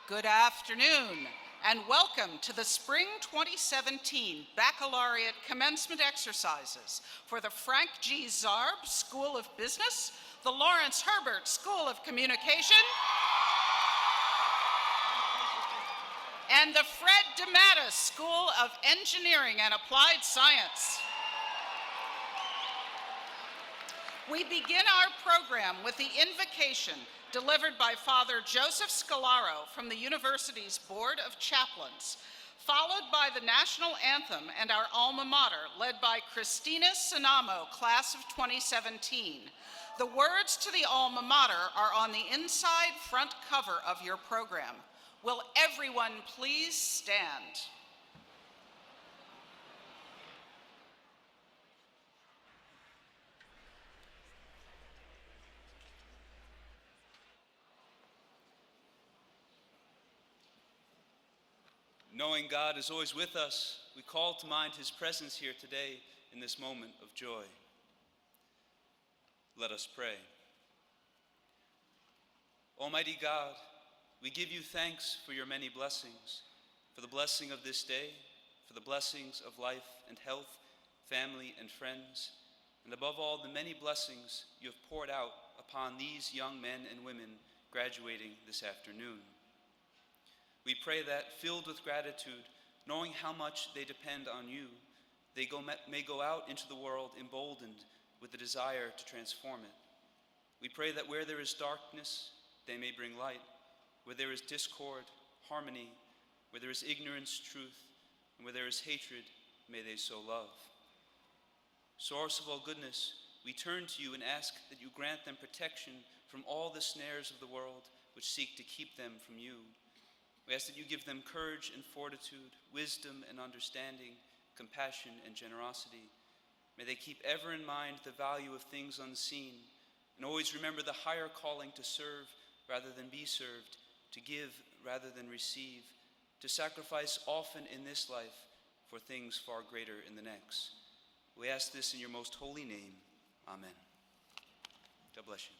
Good afternoon, and welcome to the Spring 2017 Baccalaureate Commencement Exercises for the Frank G. Zarb School of Business, the Lawrence Herbert School of Communication, and the Fred DeMatteis School of Engineering and Applied Science. We begin our program with the invocation delivered by Father Joseph Scalaro from the university's Board of Chaplains, followed by the national anthem and our alma mater, led by Christina Sinamo, class of 2017. The words to the alma mater are on the inside front cover of your program. Will everyone please stand? Knowing God is always with us, we call to mind his presence here today in this moment of joy. Let us pray. Almighty God, we give you thanks for your many blessings, for the blessing of this day, for the blessings of life and health, family and friends, and above all, the many blessings you have poured out upon these young men and women graduating this afternoon. We pray that, filled with gratitude, knowing how much they depend on you, they may go out into the world emboldened with the desire to transform it. We pray that where there is darkness, they may bring light. Where there is discord, harmony. Where there is ignorance, truth. And where there is hatred, may they sow love. Source of all goodness, we turn to you and ask that you grant them protection from all the snares of the world which seek to keep them from you. We ask that you give them courage and fortitude, wisdom and understanding, compassion and generosity. May they keep ever in mind the value of things unseen, and always remember the higher calling to serve rather than be served, to give rather than receive, to sacrifice often in this life for things far greater in the next. We ask this in your most holy name. Amen. God bless you.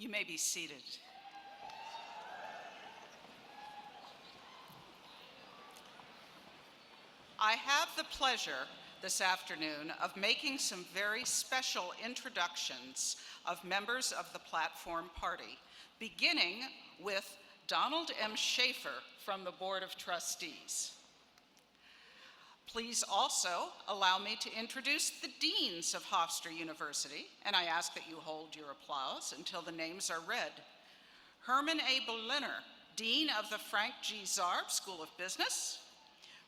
You may be seated. I have the pleasure this afternoon of making some very special introductions of members of the Platform Party, beginning with Donald M. Schaefer from the Board of Trustees. Please also allow me to introduce the deans of Hofstra University, and I ask that you hold your applause until the names are read. Herman A. Berliner, Dean of the Frank G. Zarb School of Business.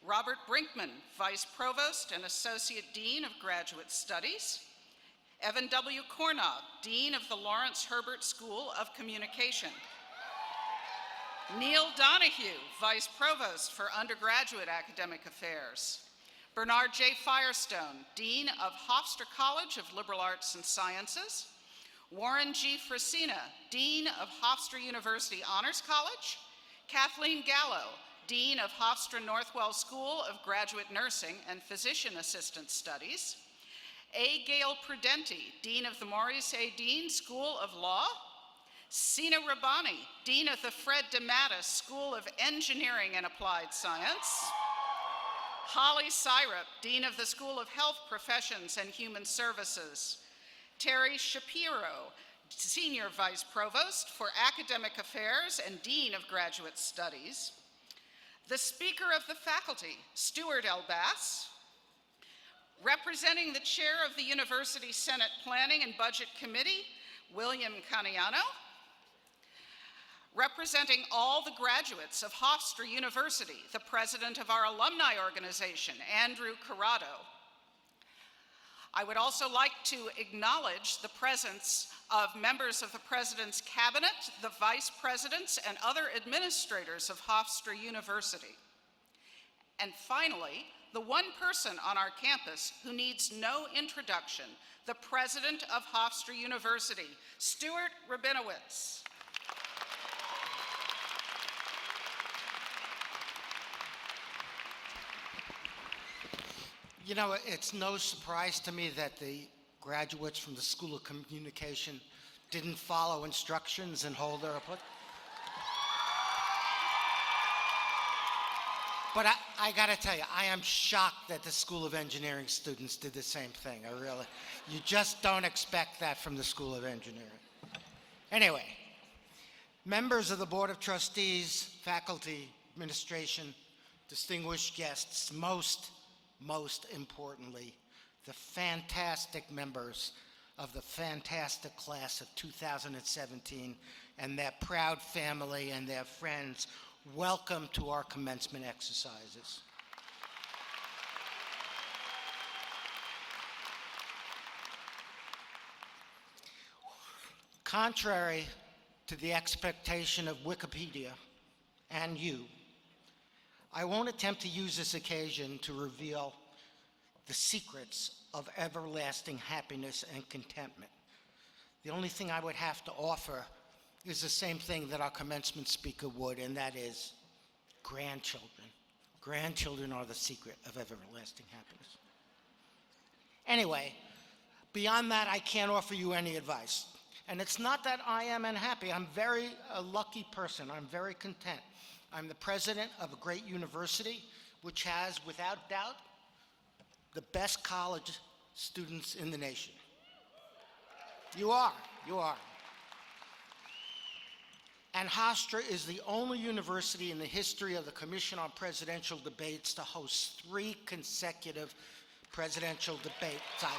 Robert Brinkman, Vice Provost and Associate Dean of Graduate Studies. Evan W. Cornog, Dean of the Lawrence Herbert School of Communication. Neil Donahue, Vice Provost for Undergraduate Academic Affairs. Bernard J. Firestone, Dean of Hofstra College of Liberal Arts and Sciences. Warren G. Frisina, Dean of Hofstra University Honors College. Kathleen Gallo, Dean of Hofstra Northwell School of Graduate Nursing and Physician Assistant Studies. A. Gail Prudenti, Dean of the Maurice A. Dean School of Law. Sina Rabbani, Dean of the Fred DeMatteis School of Engineering and Applied Science. Holly Syrup, Dean of the School of Health Professions and Human Services. Terry Shapiro, Senior Vice Provost for Academic Affairs and Dean of Graduate Studies. The Speaker of the Faculty, Stuart L. Bass. Representing the Chair of the University Senate Planning and Budget Committee, William Caniano. Representing all the graduates of Hofstra University, the President of our Alumni Organization, Andrew Corrado. I would also like to acknowledge the presence of members of the President's Cabinet, the Vice Presidents, and other administrators of Hofstra University. And finally, the one person on our campus who needs no introduction, the President of Hofstra University, Stuart Rabinowitz. You know, it's no surprise to me that the graduates from the School of Communication didn't follow instructions and hold their applause. But I gotta tell you, I am shocked that the School of Engineering students did the same thing. You just don't expect that from the School of Engineering. Anyway, members of the Board of Trustees, faculty, administration, distinguished guests, most importantly, the fantastic members of the fantastic class of 2017 and their proud family and their friends, welcome to our commencement exercises. Contrary to the expectation of Wikipedia and you, I won't attempt to use this occasion to reveal the secrets of everlasting happiness and contentment. The only thing I would have to offer is the same thing that our commencement speaker would, and that is grandchildren. Grandchildren are the secret of everlasting happiness. Anyway, beyond that, I can't offer you any advice. And it's not that I am unhappy. I'm a lucky person. I'm very content. I'm the president of a great university, which has, without doubt, the best college students in the nation. You are. And Hofstra is the only university in the history of the Commission on Presidential Debates to host 3 consecutive presidential debate cycles.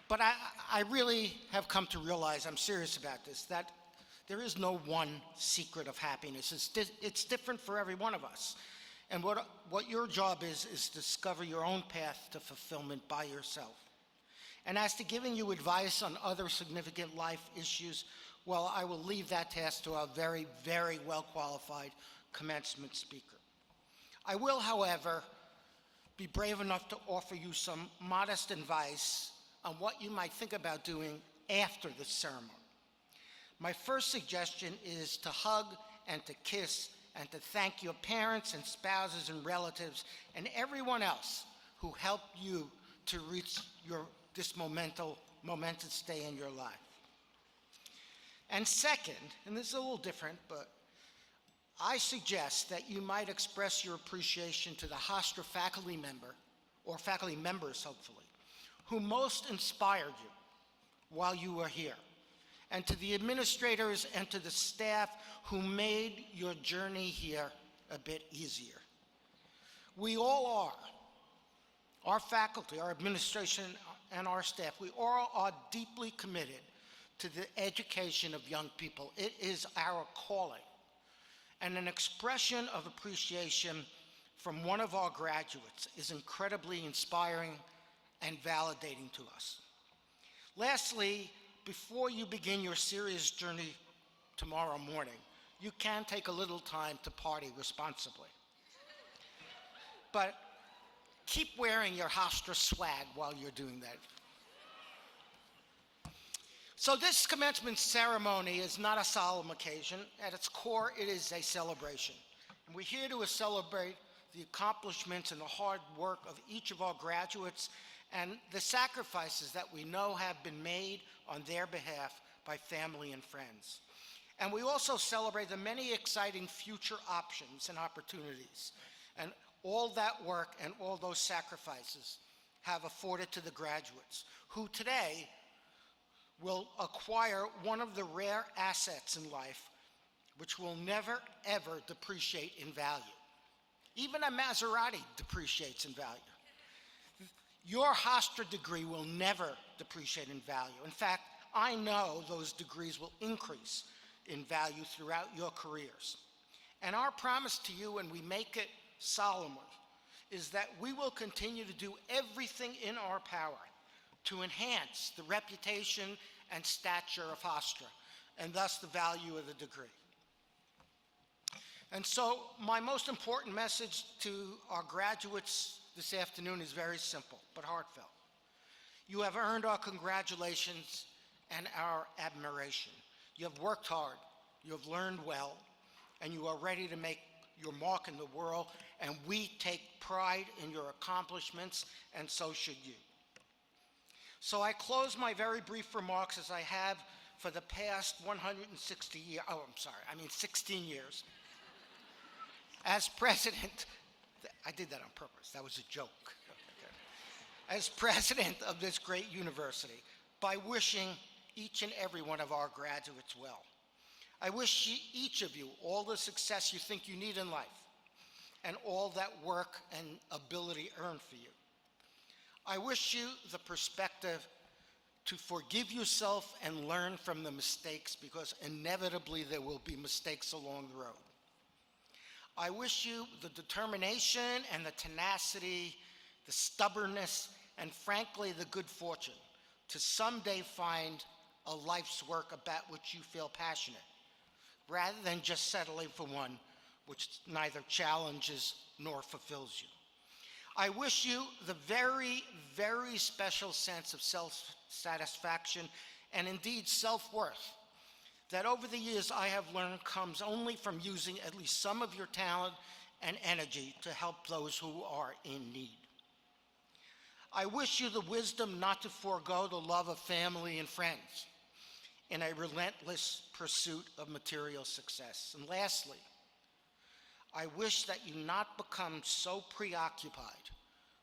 But I really have come to realize, I'm serious about this, that there is no one secret of happiness. It's different for every one of us. And what your job is to discover your own path to fulfillment by yourself. And as to giving you advice on other significant life issues, well, I will leave that task to our very, very well-qualified commencement speaker. I will, however, be brave enough to offer you some modest advice on what you might think about doing after the ceremony. My first suggestion is to hug and to kiss and to thank your parents and spouses and relatives and everyone else who helped you to reach this momentous day in your life. And second, and this is a little different, but I suggest that you might express your appreciation to the Hofstra faculty member, or faculty members, hopefully, who most inspired you while you were here, and to the administrators and to the staff who made your journey here a bit easier. We all are, our faculty, our administration, and our staff, we all are deeply committed to the education of young people. It is our calling. And an expression of appreciation from one of our graduates is incredibly inspiring and validating to us. Lastly, before you begin your serious journey tomorrow morning, you can take a little time to party responsibly. But keep wearing your Hofstra swag while you're doing that. So this commencement ceremony is not a solemn occasion. At its core, it is a celebration. And we're here to celebrate the accomplishments and the hard work of each of our graduates and the sacrifices that we know have been made on their behalf by family and friends. And we also celebrate the many exciting future options and opportunities, and all that work and all those sacrifices have afforded to the graduates, who today will acquire one of the rare assets in life which will never, ever depreciate in value. Even a Maserati depreciates in value. Your Hofstra degree will never depreciate in value. In fact, I know those degrees will increase in value throughout your careers. And our promise to you, and we make it solemnly, is that we will continue to do everything in our power to enhance the reputation and stature of Hofstra, and thus the value of the degree. And so my most important message to our graduates this afternoon is very simple, but heartfelt. You have earned our congratulations and our admiration. You have worked hard, you have learned well, and you are ready to make your mark in the world, and we take pride in your accomplishments, and so should you. So I close my very brief remarks, as I have for the past 16 years. As president, I did that on purpose, that was a joke. As president of this great university, by wishing each and every one of our graduates well. I wish each of you all the success you think you need in life, and all that work and ability earned for you. I wish you the perspective to forgive yourself and learn from the mistakes, because inevitably there will be mistakes along the road. I wish you the determination and the tenacity, the stubbornness, and frankly, the good fortune to someday find a life's work about which you feel passionate, rather than just settling for one which neither challenges nor fulfills you. I wish you the very, very special sense of self-satisfaction and indeed self-worth that over the years I have learned comes only from using at least some of your talent and energy to help those who are in need. I wish you the wisdom not to forego the love of family and friends in a relentless pursuit of material success. And lastly, I wish that you not become so preoccupied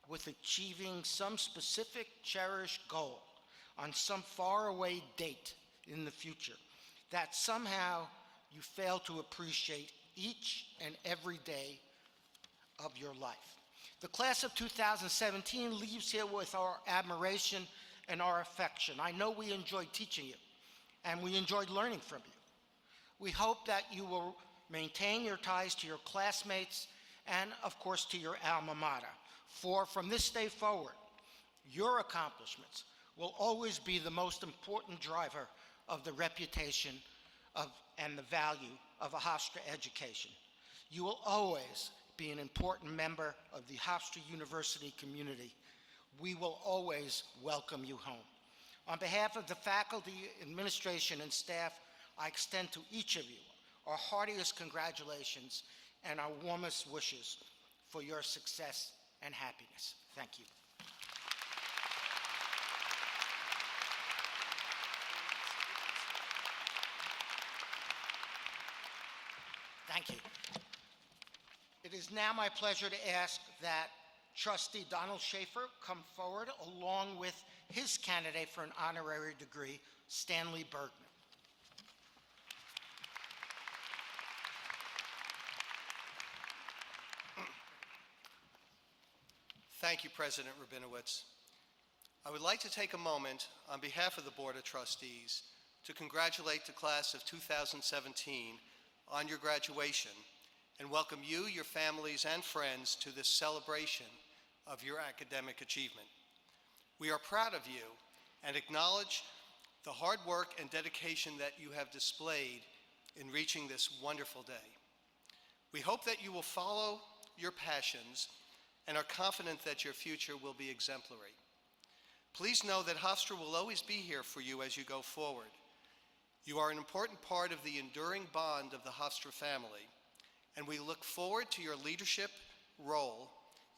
with achieving some specific cherished goal on some faraway date in the future that somehow you fail to appreciate each and every day of your life. The class of 2017 leaves here with our admiration and our affection. I know we enjoyed teaching you, and we enjoyed learning from you. We hope that you will maintain your ties to your classmates and, of course, to your alma mater. For from this day forward, your accomplishments will always be the most important driver of the reputation and the value of a Hofstra education. You will always be an important member of the Hofstra University community. We will always welcome you home. On behalf of the faculty, administration, and staff, I extend to each of you our heartiest congratulations and our warmest wishes for your success and happiness. Thank you. Thank you. It is now my pleasure to ask that Trustee Donald Schaefer come forward along with his candidate for an honorary degree, Stanley Bergman. Thank you, President Rabinowitz. I would like to take a moment on behalf of the Board of Trustees to congratulate the class of 2017 on your graduation and welcome you, your families, and friends to this celebration of your academic achievement. We are proud of you and acknowledge the hard work and dedication that you have displayed in reaching this wonderful day. We hope that you will follow your passions and are confident that your future will be exemplary. Please know that Hofstra will always be here for you as you go forward. You are an important part of the enduring bond of the Hofstra family, and we look forward to your leadership role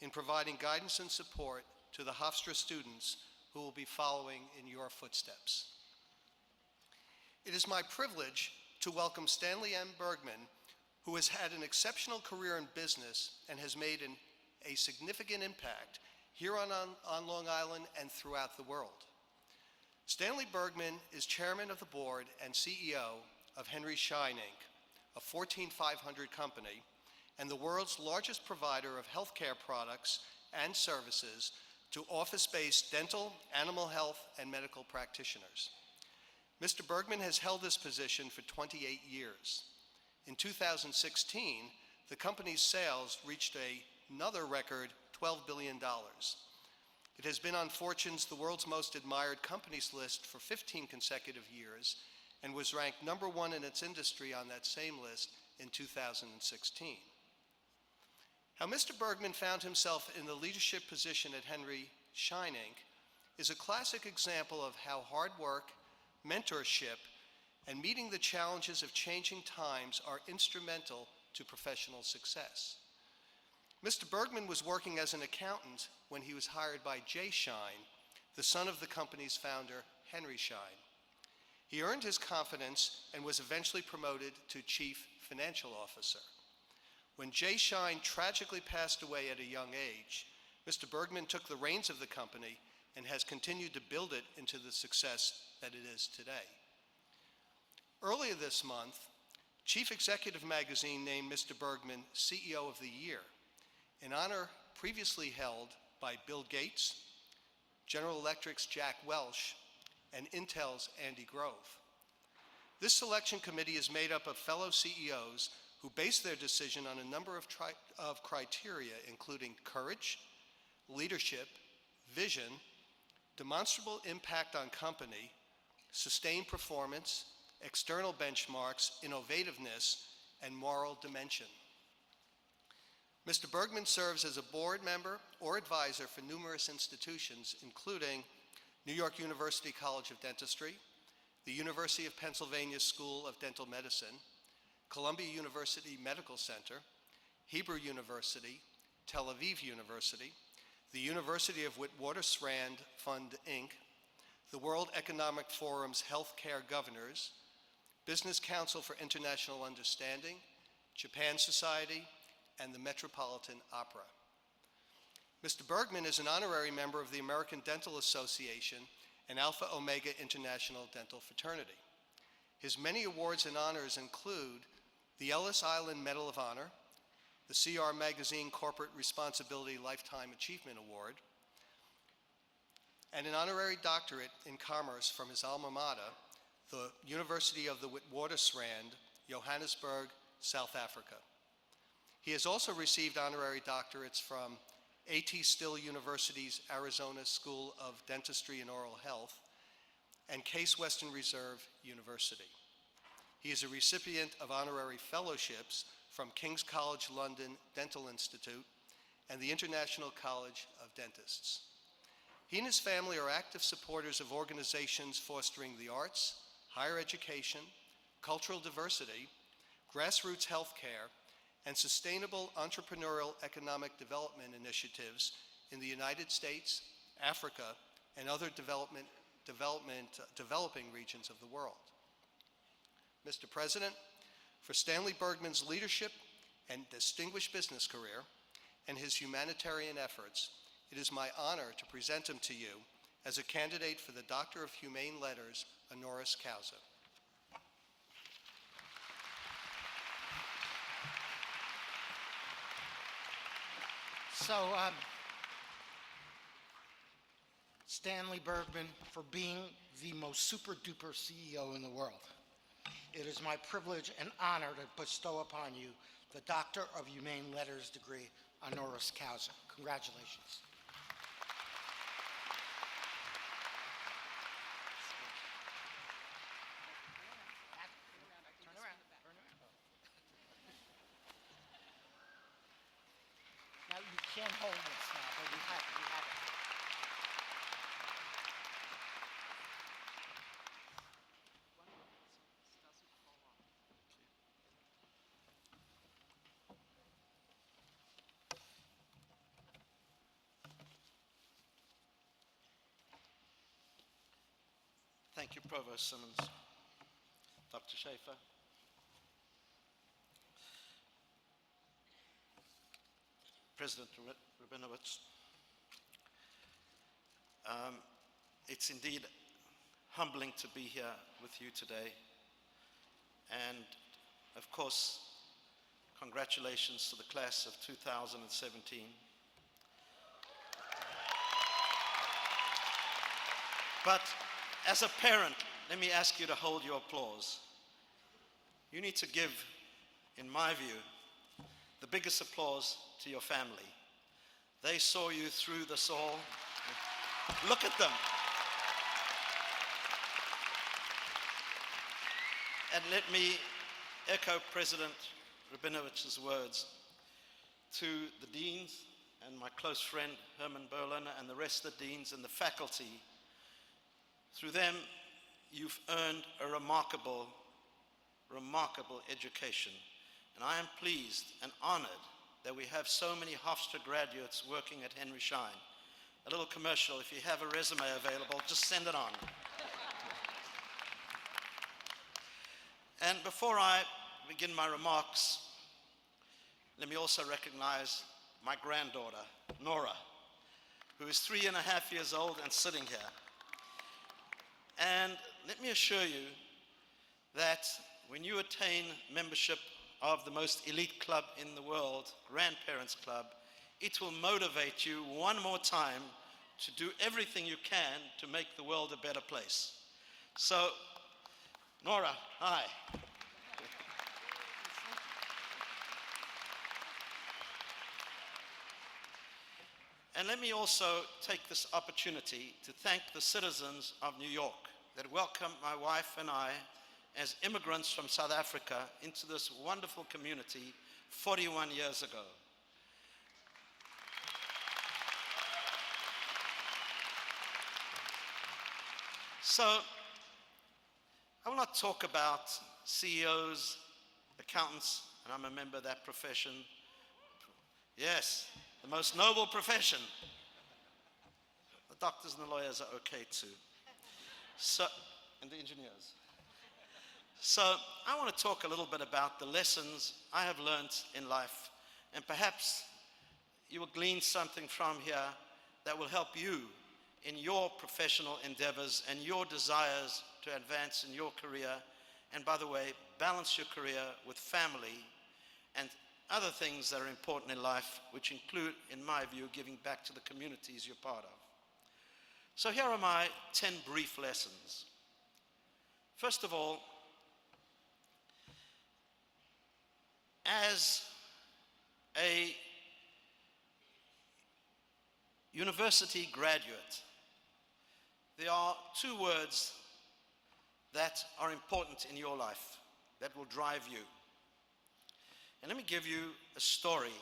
in providing guidance and support to the Hofstra students who will be following in your footsteps. It is my privilege to welcome Stanley M. Bergman, who has had an exceptional career in business and has made a significant impact here on Long Island and throughout the world. Stanley Bergman is chairman of the board and CEO of Henry Schein, Inc., a Fortune 500 company and the world's largest provider of healthcare products and services to office-based dental, animal health, and medical practitioners. Mr. Bergman has held this position for 28 years. In 2016, the company's sales reached another record $12 billion. It has been on Fortune's The World's Most Admired Companies list for 15 consecutive years and was ranked #1 in its industry on that same list in 2016. How Mr. Bergman found himself in the leadership position at Henry Schein, Inc. is a classic example of how hard work, mentorship, and meeting the challenges of changing times are instrumental to professional success. Mr. Bergman was working as an accountant when he was hired by Jay Schein, the son of the company's founder, Henry Schein. He earned his confidence and was eventually promoted to chief financial officer. When Jay Schein tragically passed away at a young age, Mr. Bergman took the reins of the company and has continued to build it into the success that it is today. Earlier this month, Chief Executive Magazine named Mr. Bergman CEO of the Year, an honor previously held by Bill Gates, General Electric's Jack Welch, and Intel's Andy Grove. This selection committee is made up of fellow CEOs who base their decision on a number of criteria, including courage, leadership, vision, demonstrable impact on company, sustained performance, external benchmarks, innovativeness, and moral dimension. Mr. Bergman serves as a board member or advisor for numerous institutions, including New York University College of Dentistry, the University of Pennsylvania School of Dental Medicine, Columbia University Medical Center, Hebrew University, Tel Aviv University, the University of Witwatersrand Fund, Inc., the World Economic Forum's Healthcare Governors, Business Council for International Understanding, Japan Society, and the Metropolitan Opera. Mr. Bergman is an honorary member of the American Dental Association and Alpha Omega International Dental Fraternity. His many awards and honors include the Ellis Island Medal of Honor, the CR Magazine Corporate Responsibility Lifetime Achievement Award, and an honorary doctorate in commerce from his alma mater, the University of the Witwatersrand, Johannesburg, South Africa. He has also received honorary doctorates from A.T. Still University's Arizona School of Dentistry and Oral Health and Case Western Reserve University. He is a recipient of honorary fellowships from King's College London Dental Institute and the International College of Dentists. He and his family are active supporters of organizations fostering the arts, higher education, cultural diversity, grassroots healthcare, and sustainable entrepreneurial economic development initiatives in the United States, Africa, and other developing regions of the world. Mr. President, For Stanley Bergman's leadership and distinguished business career and his humanitarian efforts, it is my honor to present him to you as a candidate for the Doctor of Humane Letters honoris causa. So, Stanley Bergman, for being the most super duper CEO in the world, it is my privilege and honor to bestow upon you the Doctor of Humane Letters degree honoris causa. Congratulations. Now you can't hold this now, but you have it. Thank you, Provost Simmons. Dr. Schaefer. President Rabinowitz. It's indeed humbling to be here with you today. And of course, congratulations to the class of 2017. But as a parent, let me ask you to hold your applause. You need to give, in my view, the biggest applause to your family. They saw you through this all. Look at them. And let me echo President Rabinowitz's words to the deans and my close friend Herman Berliner and the rest of the deans and the faculty. Through them, you've earned a remarkable, remarkable education. And I am pleased and honored that we have so many Hofstra graduates working at Henry Schein. A little commercial, if you have a resume available, just send it on. And before I begin my remarks, let me also recognize my granddaughter, Nora, who is 3.5 years old and sitting here. And let me assure you that when you attain membership of the most elite club in the world, Grandparents Club, it will motivate you one more time to do everything you can to make the world a better place. So, Nora, hi. And let me also take this opportunity to thank the citizens of New York that welcomed my wife and I as immigrants from South Africa into this wonderful community 41 years ago. So, I will not talk about CEOs, accountants, and I'm a member of that profession. Yes, the most noble profession. The doctors and the lawyers are okay too. So, and the engineers. So, I want to talk a little bit about the lessons I have learned in life, and perhaps you will glean something from here that will help you in your professional endeavors and your desires to advance in your career, and by the way, balance your career with family and other things that are important in life, which include, in my view, giving back to the communities you're part of. So here are my 10 brief lessons. First of all, as a university graduate, there are 2 words that are important in your life that will drive you. And let me give you a story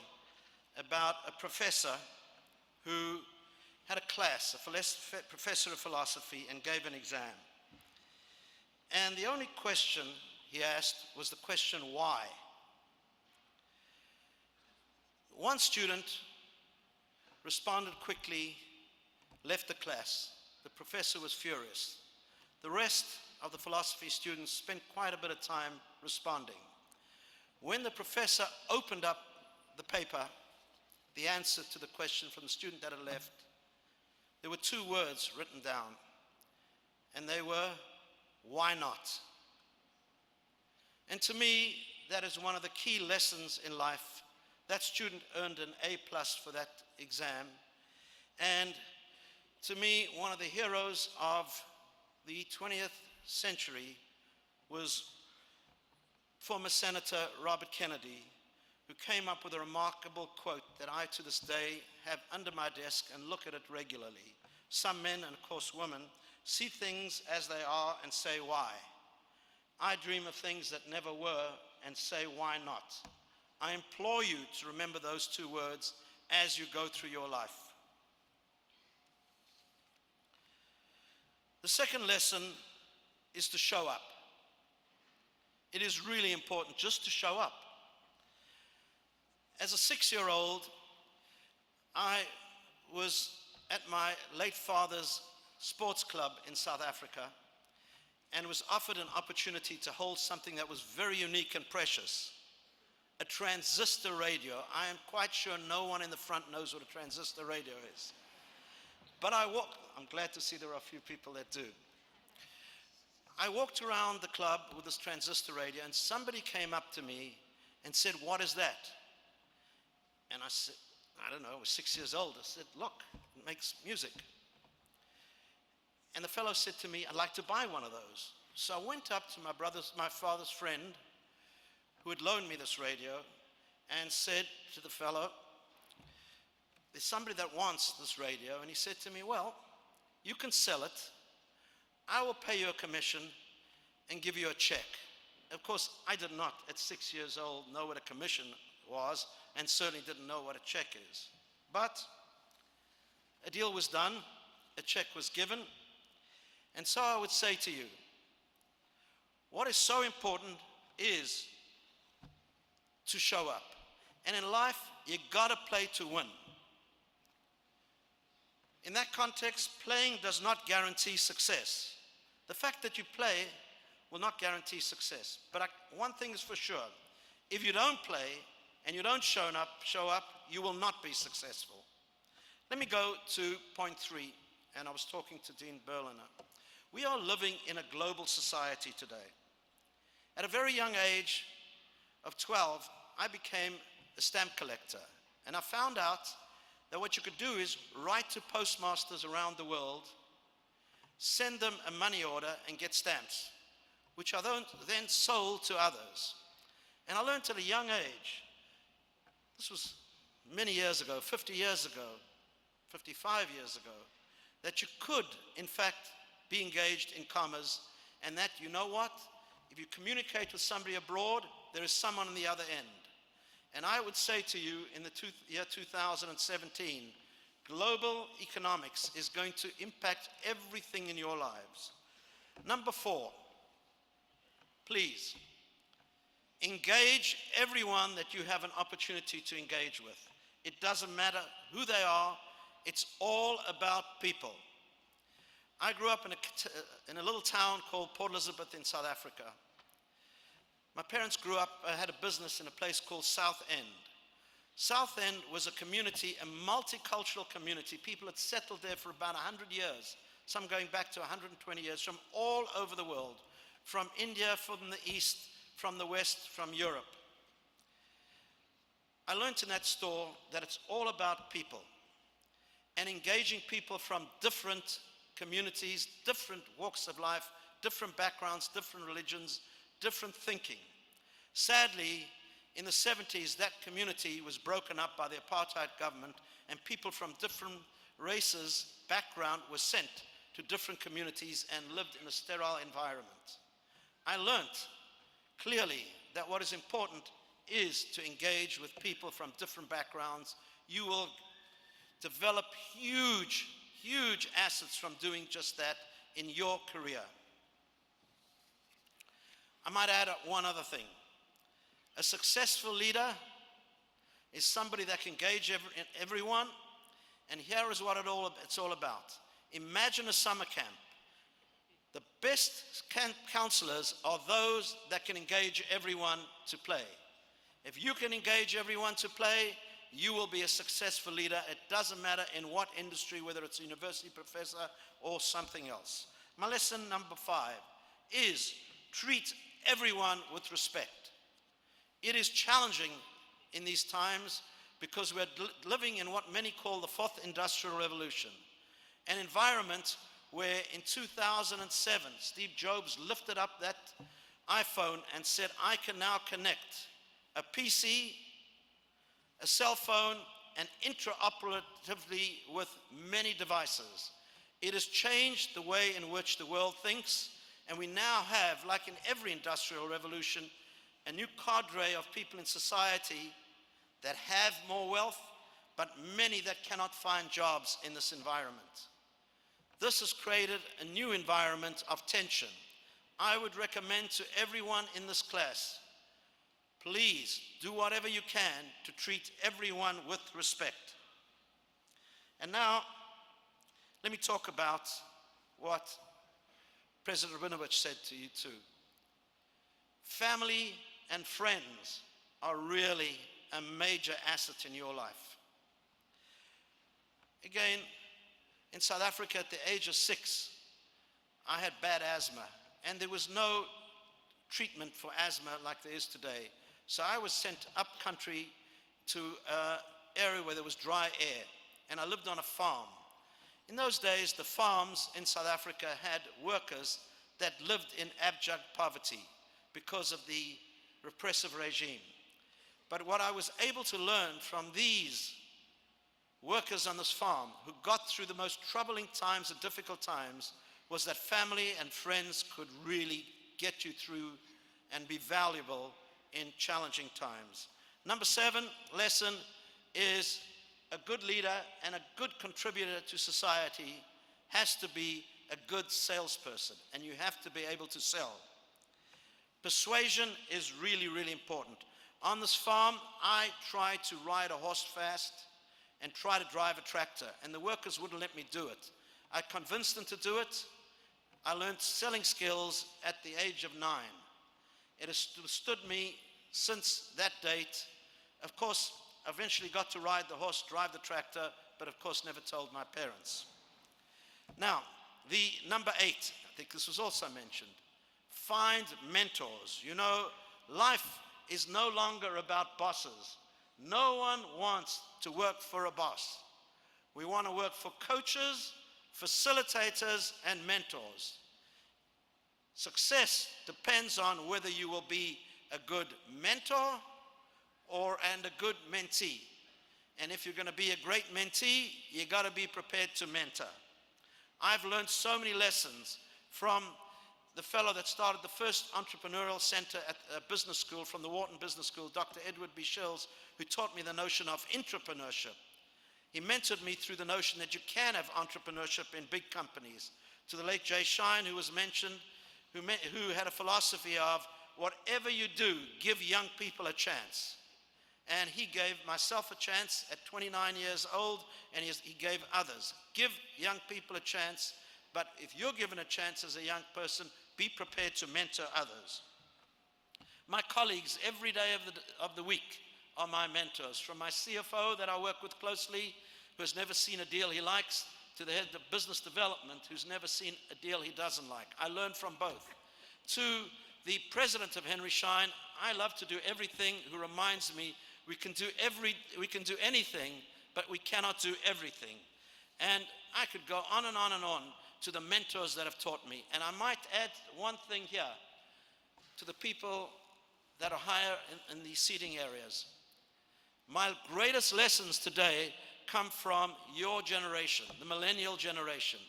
about a professor who had a class, a professor of philosophy, and gave an exam. And the only question he asked was the question, why? One student responded quickly, left the class. The professor was furious. The rest of the philosophy students spent quite a bit of time responding. when the professor opened up the paper, the answer to the question from the student that had left, there were two words written down, and they were, "Why not?" And to me, that is one of the key lessons in life. That student earned an A+ for that exam. And to me, one of the heroes of the 20th century was former Senator Robert Kennedy, who came up with a remarkable quote that I, to this day, have under my desk and look at it regularly. Some men, and of course women, see things as they are and say, "Why?" I dream of things that never were and say, "Why not?" I implore you to remember those two words as you go through your life. The second lesson is to show up. It is really important just to show up. As a 6-year-old, I was at my late father's sports club in South Africa and was offered an opportunity to hold something that was very unique and precious, a transistor radio. I am quite sure no one in the front knows what a transistor radio is. But I'm glad to see there are a few people that do. I walked around the club with this transistor radio, and somebody came up to me and said, "What is that?" And I said, I don't know, I was 6 years old. I said, "Look, it makes music." And the fellow said to me, "I'd like to buy one of those." So I went up to my father's friend who had loaned me this radio and said to the fellow, "There's somebody that wants this radio." And he said to me, "Well, you can sell it. I will pay you a commission and give you a check." Of course, I did not, at 6 years old, know what a commission was, and certainly didn't know what a check is. But a deal was done, a check was given, and so I would say to you, what is so important is to show up. And in life, you gotta play to win. In that context, playing does not guarantee success. The fact that you play will not guarantee success. But one thing is for sure, if you don't play and you don't show up, you will not be successful. Let me go to point 3, and I was talking to Dean Berliner. We are living in a global society today. At a very young age of 12, I became a stamp collector, and I found out that what you could do is write to postmasters around the world, send them a money order, and get stamps, which are then sold to others. And I learned at a young age, this was many years ago, 50 years ago, 55 years ago, that you could, in fact, be engaged in commerce, and that, you know what? If you communicate with somebody abroad, there is someone on the other end. And I would say to you, in the year 2017, global economics is going to impact everything in your lives. Number 4, please, engage everyone that you have an opportunity to engage with. It doesn't matter who they are, it's all about people. I grew up in a little town called Port Elizabeth in South Africa. My parents had a business in a place called South End. South End was a community, a multicultural community. People had settled there for about 100 years, some going back to 120 years, from all over the world, from India, from the East, from the West, from Europe. I learned in that store that it's all about people and engaging people from different communities, different walks of life, different backgrounds, different religions, different thinking. Sadly, in the 70s, that community was broken up by the apartheid government, and people from different races, background, were sent to different communities and lived in a sterile environment. I learned clearly that what is important is to engage with people from different backgrounds. You will develop huge assets from doing just that in your career. I might add one other thing. A successful leader is somebody that can engage everyone, and here is what it's all about. Imagine a summer camp. The best counselors are those that can engage everyone to play. If you can engage everyone to play, you will be a successful leader. It doesn't matter in what industry, whether it's a university professor or something else. My lesson number 5 is treat everyone with respect. It is challenging in these times because we're living in what many call the 4th Industrial Revolution, an environment where in 2007, Steve Jobs lifted up that iPhone and said, I can now connect a PC, a cell phone, and interoperatively with many devices. It has changed the way in which the world thinks, and we now have, like in every industrial revolution, a new cadre of people in society that have more wealth, but many that cannot find jobs in this environment. This has created a new environment of tension. I would recommend to everyone in this class, please do whatever you can to treat everyone with respect. And now, let me talk about what President Rabinowitz said to you too. Family and friends are really a major asset in your life. Again, in South Africa at the age of 6, I had bad asthma, and there was no treatment for asthma like there is today. So I was sent up country to an area where there was dry air, and I lived on a farm. In those days, the farms in South Africa had workers that lived in abject poverty because of the repressive regime. But what I was able to learn from these workers on this farm who got through the most troubling times and difficult times was that family and friends could really get you through and be valuable in challenging times. Number 7 lesson is a good leader and a good contributor to society has to be a good salesperson, and you have to be able to sell. Persuasion is really, really important. On this farm, I tried to ride a horse fast and try to drive a tractor, and the workers wouldn't let me do it. I convinced them to do it. I learned selling skills at the age of 9. It has stood me since that date. Of course, I eventually got to ride the horse, drive the tractor, but of course never told my parents. Now, the number 8, I think this was also mentioned, find mentors. You know, life is no longer about bosses. No one wants to work for a boss. We want to work for coaches, facilitators, and mentors. Success depends on whether you will be a good mentor and a good mentee. And if you're going to be a great mentee, you got to be prepared to mentor. I've learned so many lessons from the fellow that started the first entrepreneurial center at a business school from the Wharton Business School, Dr. Edward B. Shills, who taught me the notion of entrepreneurship. He mentored me through the notion that you can have entrepreneurship in big companies. To the late Jay Shine, who was mentioned, who had a philosophy of whatever you do, give young people a chance. And he gave myself a chance at 29 years old, and he gave others. Give young people a chance, but if you're given a chance as a young person, be prepared to mentor others. My colleagues every day of the week are my mentors, from my CFO that I work with closely, who has never seen a deal he likes, to the head of business development, who's never seen a deal he doesn't like. I learn from both. To the president of Henry Schein, I love to do everything, who reminds me we can do anything, but we cannot do everything. And I could go on and on and on to the mentors that have taught me. And I might add one thing here to the people that are higher in these seating areas. My greatest lessons today come from your generation, the millennial generation.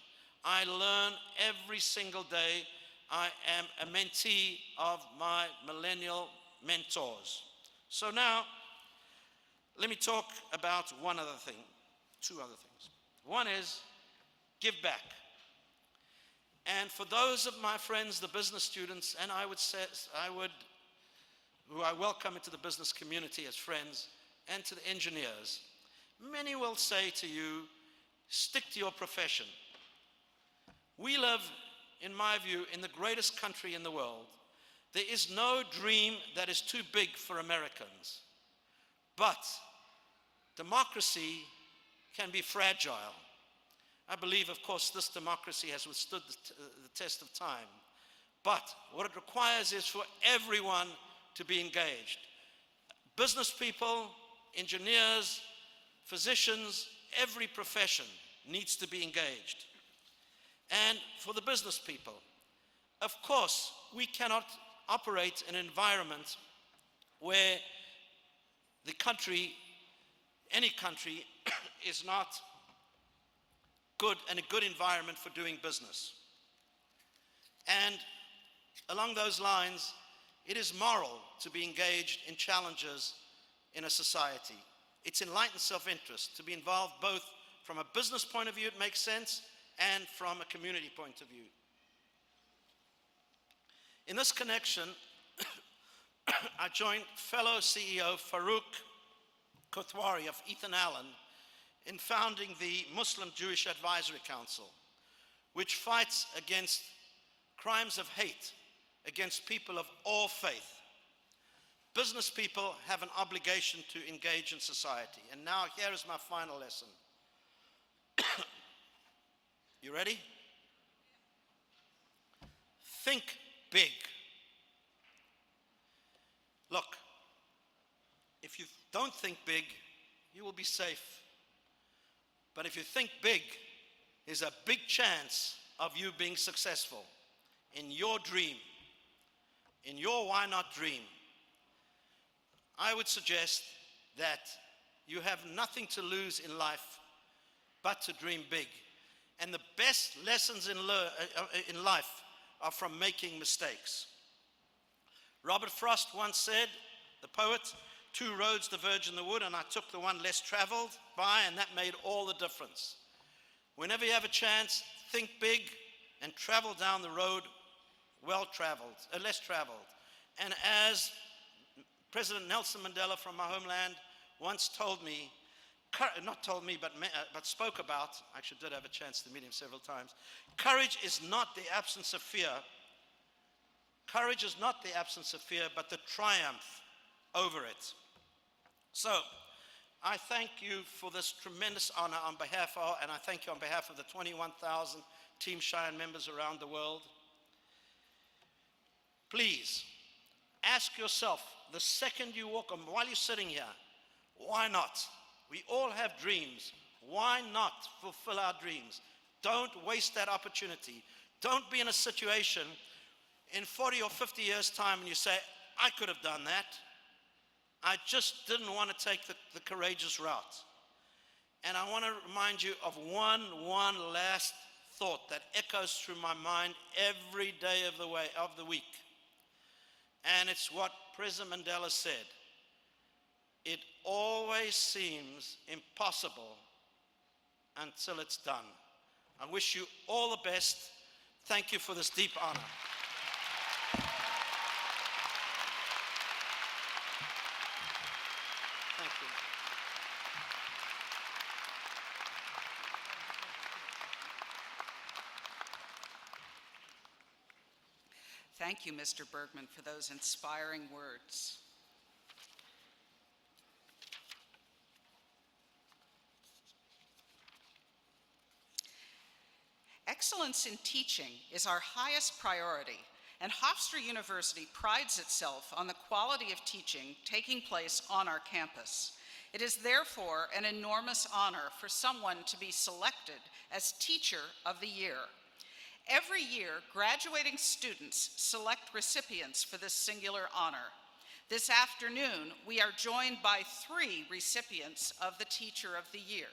I learn every single day. I am a mentee of my millennial mentors. So now, let me talk about two other things. One is give back. And for those of my friends, the business students, and who I welcome into the business community as friends, and to the engineers, many will say to you, stick to your profession. We live, in my view, in the greatest country in the world, There is no dream that is too big for Americans. But democracy can be fragile. I believe, of course, this democracy has withstood the test of time. But what it requires is for everyone to be engaged. Business people, engineers, physicians, every profession needs to be engaged. And for the business people, of course, we cannot operate in an environment where the country, any country, is not good and a good environment for doing business. And along those lines, it is moral to be engaged in challenges in a society. It's enlightened self-interest to be involved both from a business point of view, it makes sense, and from a community point of view. In this connection, I joined fellow CEO Farouk Kothwari of Ethan Allen in founding the Muslim Jewish Advisory Council, which fights against crimes of hate against people of all faith. Business people have an obligation to engage in society. And now here is my final lesson. You ready? Think big. Look, if you don't think big, you will be safe. But if you think big, there's a big chance of you being successful in your dream, in your why not dream. I would suggest that you have nothing to lose in life but to dream big. And the best lessons in life are from making mistakes. Robert Frost once said, the poet, 2 roads diverge in the wood, and I took the one less traveled by, and that made all the difference. Whenever you have a chance, think big and travel down the road less traveled. And as President Nelson Mandela from my homeland once told me, not told me, but spoke about, I actually did have a chance to meet him several times, courage is not the absence of fear. Courage is not the absence of fear, but the triumph over it. So, I thank you for this tremendous honor on behalf of, and I thank you on behalf of the 21,000 Team Cheyenne members around the world. Please, ask yourself, the second you walk on, while you're sitting here, why not? We all have dreams. Why not fulfill our dreams? Don't waste that opportunity. Don't be in a situation in 40 or 50 years' time and you say, I could have done that. I just didn't want to take the courageous route. And I want to remind you of one last thought that echoes through my mind every day of the week. And it's what President Mandela said. It always seems impossible until it's done. I wish you all the best. Thank you for this deep honor. Thank you. Thank you, Mr. Bergman, for those inspiring words. Excellence in teaching is our highest priority, and Hofstra University prides itself on the quality of teaching taking place on our campus. It is therefore an enormous honor for someone to be selected as Teacher of the Year. Every year, graduating students select recipients for this singular honor. This afternoon, we are joined by 3 recipients of the Teacher of the Year.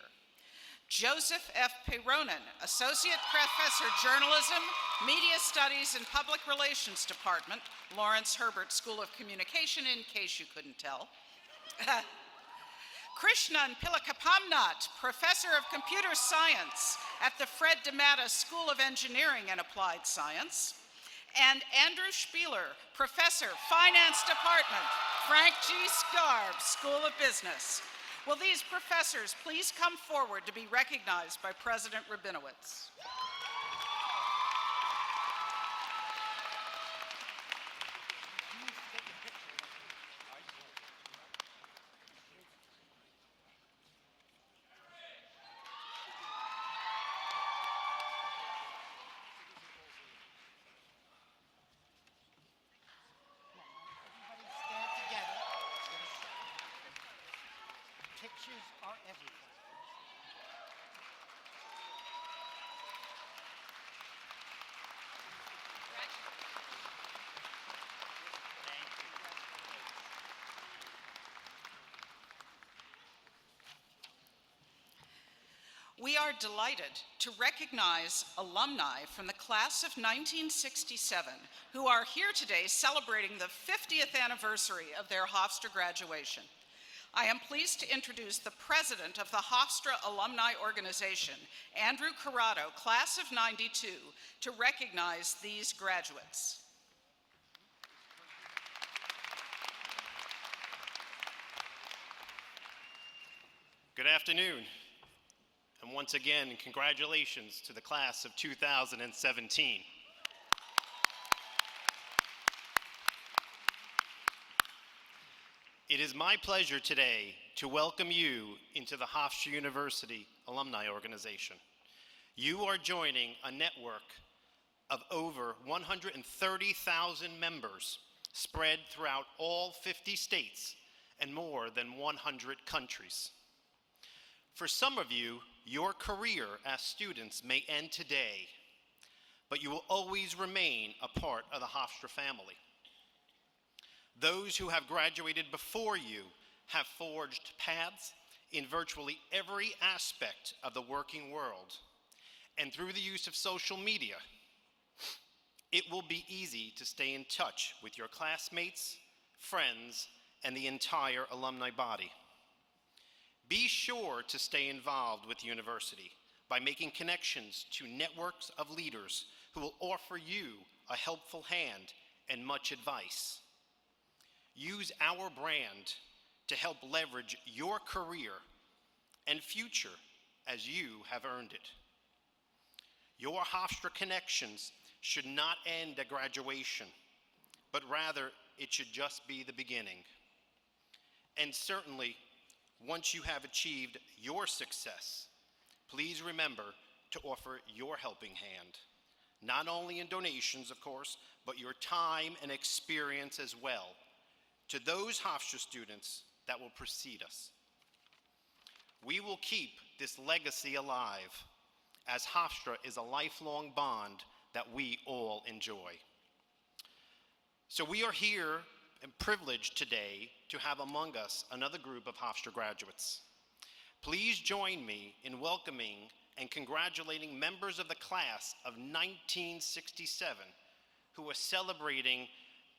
Joseph F. Peyronen, Associate Professor, Journalism, Media Studies and Public Relations Department, Lawrence Herbert School of Communication, in case you couldn't tell. Krishnan Pilakapamnat, Professor of Computer Science at the Fred DeMatteis School of Engineering and Applied Science. And Andrew Spieler, Professor, Finance Department, Frank G. Zarb School of Business. Will these professors please come forward to be recognized by President Shoes are everything. We are delighted to recognize alumni from the class of 1967 who are here today celebrating the 50th anniversary of their Hofstra graduation. I am pleased to introduce the president of the Hofstra Alumni Organization, Andrew Corrado, class of '92, to recognize these graduates. Good afternoon, and once again, congratulations to the class of 2017. It is my pleasure today to welcome you into the Hofstra University Alumni Organization. You are joining a network of over 130,000 members spread throughout all 50 states and more than 100 countries. For some of you, your career as students may end today, but you will always remain a part of the Hofstra family. Those who have graduated before you have forged paths in virtually every aspect of the working world, and through the use of social media, it will be easy to stay in touch with your classmates, friends, and the entire alumni body. Be sure to stay involved with the university by making connections to networks of leaders who will offer you a helpful hand and much advice. Use our brand to help leverage your career and future as you have earned it. Your Hofstra connections should not end at graduation, but rather it should just be the beginning. And certainly, once you have achieved your success, please remember to offer your helping hand, not only in donations, of course, but your time and experience as well, to those Hofstra students that will precede us. We will keep this legacy alive, as Hofstra is a lifelong bond that we all enjoy. So we are here and privileged today to have among us another group of Hofstra graduates. Please join me in welcoming and congratulating members of the class of 1967 who are celebrating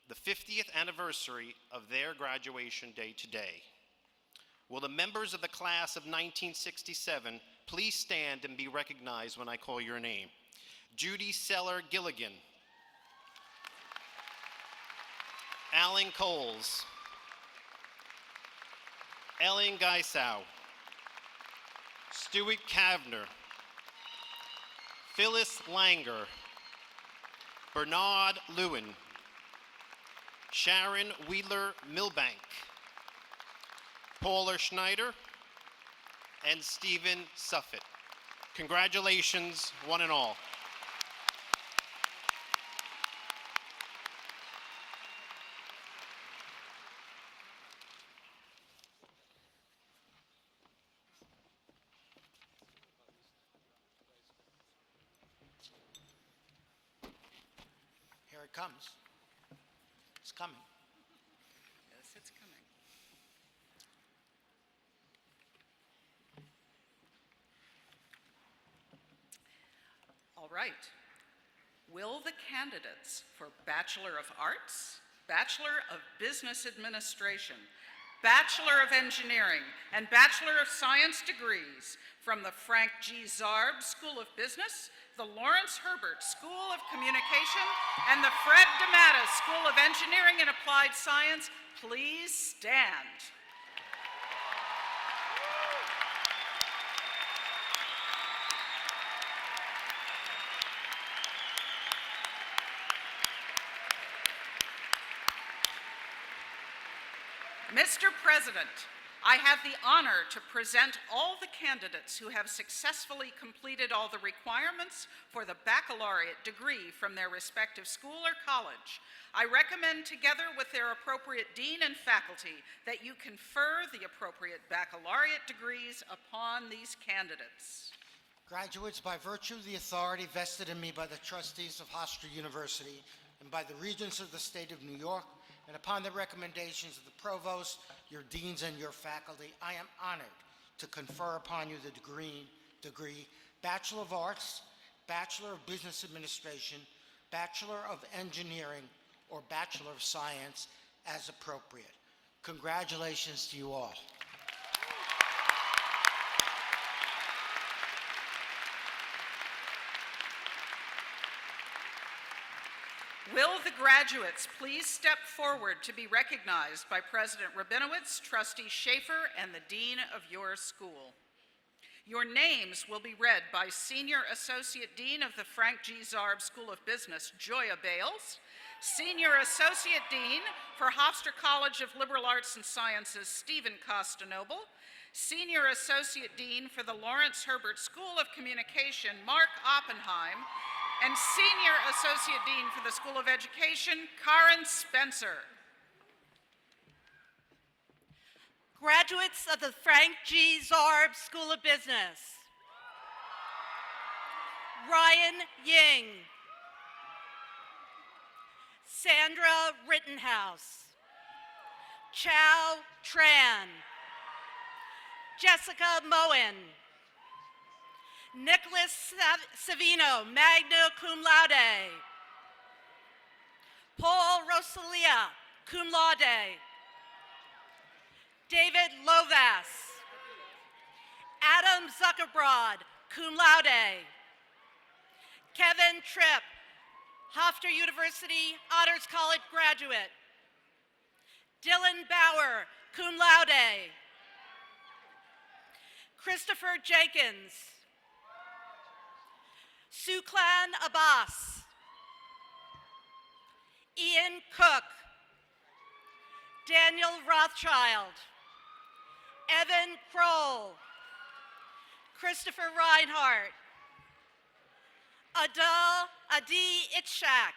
the 50th anniversary of their graduation day today. Will the members of the class of 1967 please stand and be recognized when I call your name? Judy Seller Gilligan, Alan Coles, Ellen Geisau, Stuart Kavner, Phyllis Langer, Bernard Lewin, Sharon Wheeler Milbank, Paula Schneider, and Stephen Suffett. Congratulations, one and all. Here it comes. It's coming. Yes, it's coming. All right. Will the candidates for Bachelor of Arts, Bachelor of Business Administration, Bachelor of Engineering, and Bachelor of Science degrees from the Frank G. Zarb School of Business, the Lawrence Herbert School of Communication, and the Fred DeMatteis School of Engineering and Applied Science please stand? Mr. President, I have the honor to present all the candidates who have successfully completed all the requirements for the baccalaureate degree from their respective school or college. I recommend, together with their appropriate dean and faculty, that you confer the appropriate baccalaureate degrees upon these candidates. Graduates, by virtue of the authority vested in me by the trustees of Hofstra University and by the Regents of the State of New York, and upon the recommendations of the provost, your deans, and your faculty, I am honored to confer upon you the degree Bachelor of Arts, Bachelor of Business Administration, Bachelor of Engineering, or Bachelor of Science as appropriate. Congratulations to you all. Will the graduates please step forward to be recognized by President Rabinowitz, Trustee Schaefer, and the Dean of your school. Your names will be read by Senior Associate Dean of the Frank G. Zarb School of Business, Joya Bales, Senior Associate Dean for Hofstra College of Liberal Arts and Sciences, Stephen Costanoble, Senior Associate Dean for the Lawrence Herbert School of Communication, Mark Oppenheim, and Senior Associate Dean for the School of Education, Karen Spencer. Graduates of the Frank G. Zarb School of Business. Ryan Ying. Sandra Rittenhouse. Chow Tran. Jessica Moen. Nicholas Savino, magna cum laude. Paul Rosalia, cum laude. David Lovas. Adam Zuckerbrod, cum laude. Kevin Tripp, Hofstra University Honors College graduate. Dylan Bauer, cum laude. Christopher Jenkins. Suklan Abbas. Ian Cook. Daniel Rothschild. Evan Kroll. Christopher Reinhardt. Adi Itchak.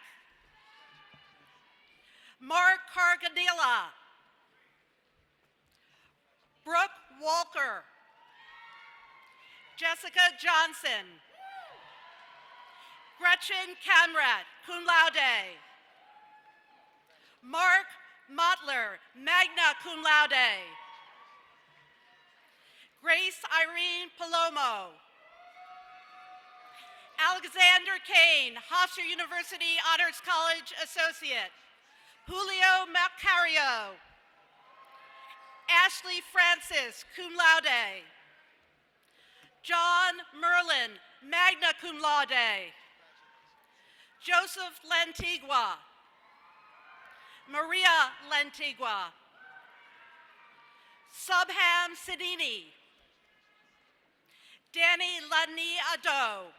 Mark Carganilla. Brooke Walker. Jessica Johnson. Gretchen Camrat, cum laude. Mark Mottler, magna cum laude. Grace Irene Palomo. Alexander Kane, Hofstra University Honors College Associate. Julio Macario. Ashley Francis, cum laude. John Merlin, magna cum laude. Joseph Lantigua. Maria Lantigua. Subham Sidini. Danny Ludney Ado.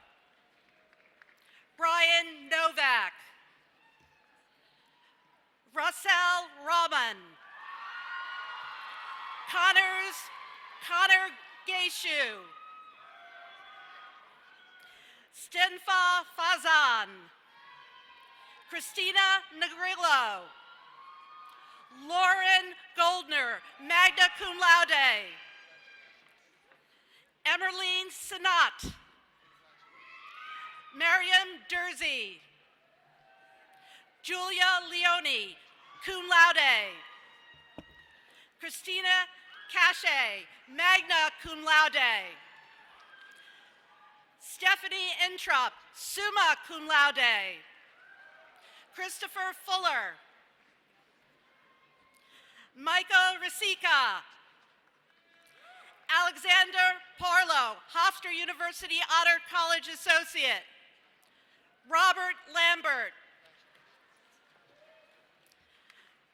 Brian Novak. Russell Rahman. Connor Gayshu. Stenfa Fazan. Christina Negrillo. Lauren Goldner, magna cum laude. Emerline Sinat. Mariam Dersey. Julia Leone, cum laude. Christina Cache, magna cum laude. Stephanie Introp, summa cum laude. Christopher Fuller. Michael Rasica. Alexander Parlow, Hofstra University Honor College Associate. Robert Lambert.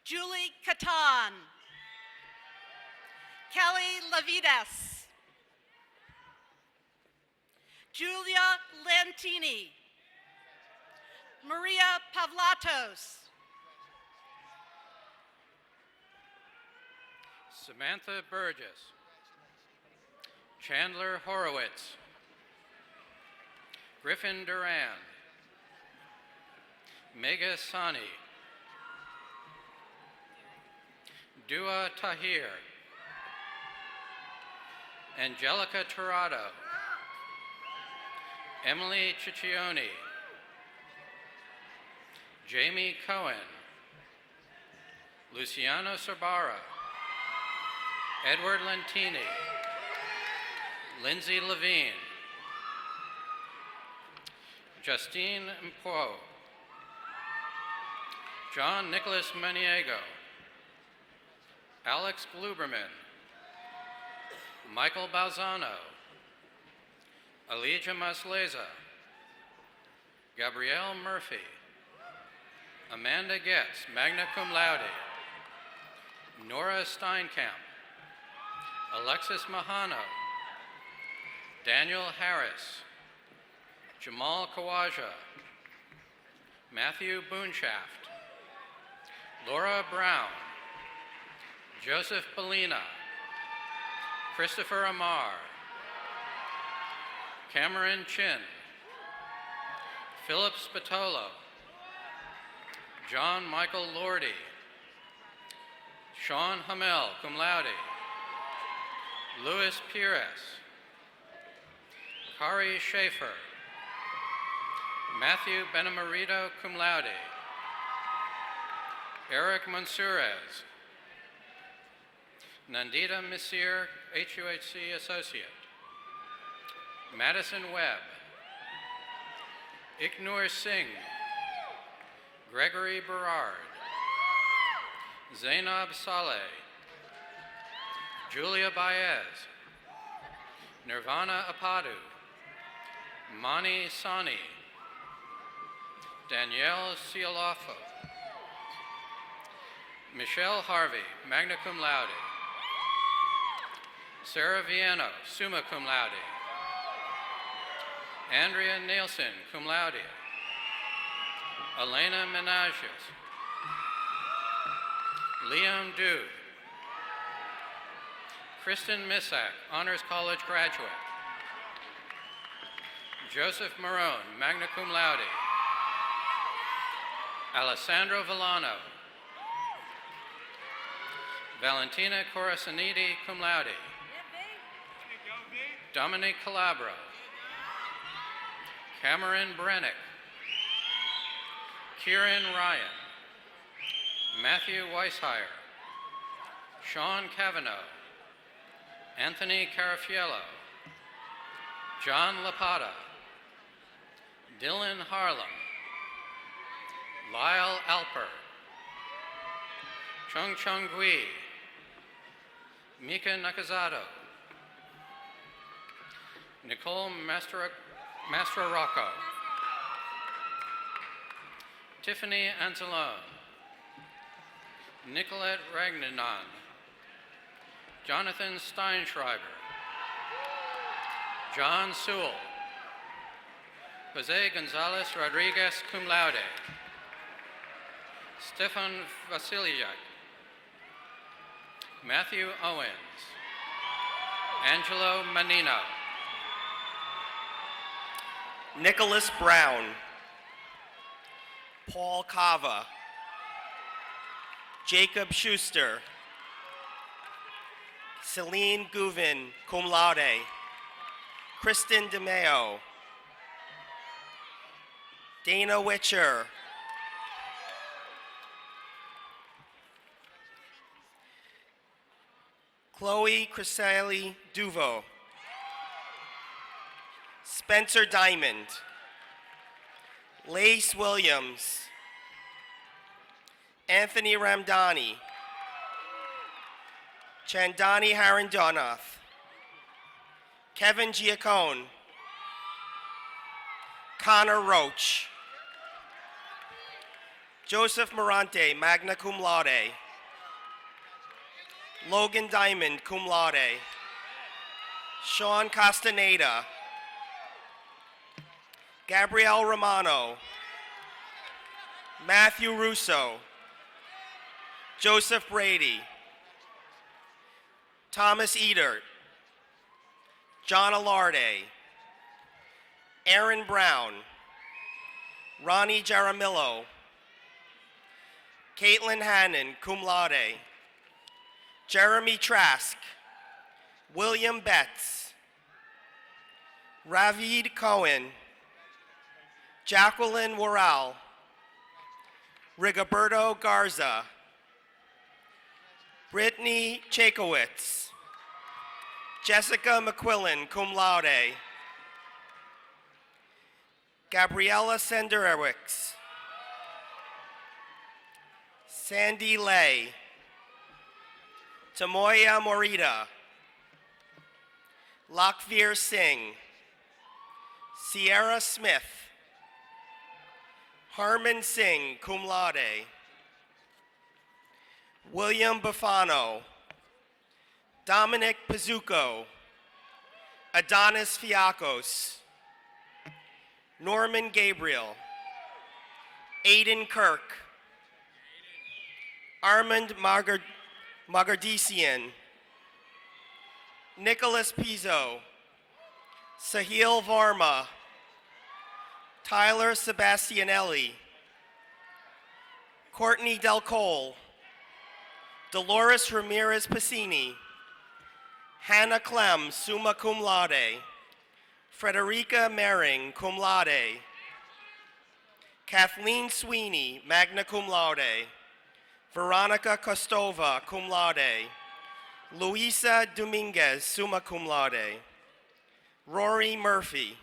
Julie Catan. Kelly Lavides. Julia Lantini. Maria Pavlatos. Samantha Burgess, Chandler Horowitz, Griffin Duran, Mega Sani, Dua Tahir, Angelica Tirado, Emily Ciccione, Jamie Cohen, Luciano Sorbara, Edward Lentini, Lindsay Levine, Justine Mpo, John Nicholas Maniego, Alex Gluberman, Michael Balzano, Elijah Masleza, Gabrielle Murphy, Amanda Getz, magna cum laude, Nora Steinkamp, Alexis Mahano, Daniel Harris, Jamal Kawaja, Matthew Boonshaft, Laura Brown, Joseph Bellina, Christopher Amar, Cameron Chin, Philip Spatolo, John Michael Lordy, Sean Hamel, cum laude, Louis Pires, Kari Schaefer, Matthew Benamarito, cum laude, Eric Mansurez, Nandita Misir, HUHC Associate, Madison Webb, Iknur Singh, Gregory Berard, Zainab Saleh, Julia Baez, Nirvana Apadu, Mani Sani, Danielle Cialafo, Michelle Harvey, magna cum laude, Sarah Viano, summa cum laude, Andrea Nielsen, cum laude, Elena Menages, Liam Dude, Kristen Misak, Honors College graduate, Joseph Marone, magna cum laude, Alessandro Villano, Valentina Corasanidi, cum laude, Dominic Calabro, Cameron Brennick, Kieran Ryan, Matthew Weishire, Sean Cavanaugh, Anthony Carafiello, John Lapata, Dylan Harlem, Lyle Alper, Chung Chung Gui, Mika Nakazato, Nicole Mastrorocco, Tiffany Anzalone, Nicolette Ragnanon, Jonathan Steinschreiber, John Sewell, Jose Gonzalez Rodriguez, cum laude, Stefan Vasiliak, Matthew Owens, Angelo Manino, Nicholas Brown, Paul Cava, Jacob Schuster, Celine Guvin, cum laude, Kristen DeMeo, Dana Witcher, Chloe Crisali Duvo, Spencer Diamond, Lace Williams, Anthony Ramdani, Chandani Harandonath, Kevin Giacone, Connor Roach, Joseph Morante, magna cum laude, Logan Diamond, cum laude, Sean Castaneda, Gabrielle Romano, Matthew Russo, Joseph Brady, Thomas Edert, John Alarde, Aaron Brown, Ronnie Jaramillo, Caitlin Hannon, cum laude, Jeremy Trask, William Betts, Ravid Cohen, Jacqueline Worrell, Rigoberto Garza, Brittany Chakowitz, Jessica McQuillan, cum laude, Gabriella Senderowicz, Sandy Lay, Tamoya Morita, Lakvir Singh, Sierra Smith, Harman Singh, cum laude, William Bufano, Dominic Pizzuco, Adonis Fiakos, Norman Gabriel, Aiden Kirk, Armand Magardisian, Nicholas Pizzo, Sahil Varma, Tyler Sebastianelli, Courtney Del Cole, Dolores Ramirez Pacini, Hannah Clem, summa cum laude, Frederica Mering, cum laude, Kathleen Sweeney, magna cum laude, Veronica Kostova, cum laude, Luisa Dominguez, summa cum laude, Rory Murphy,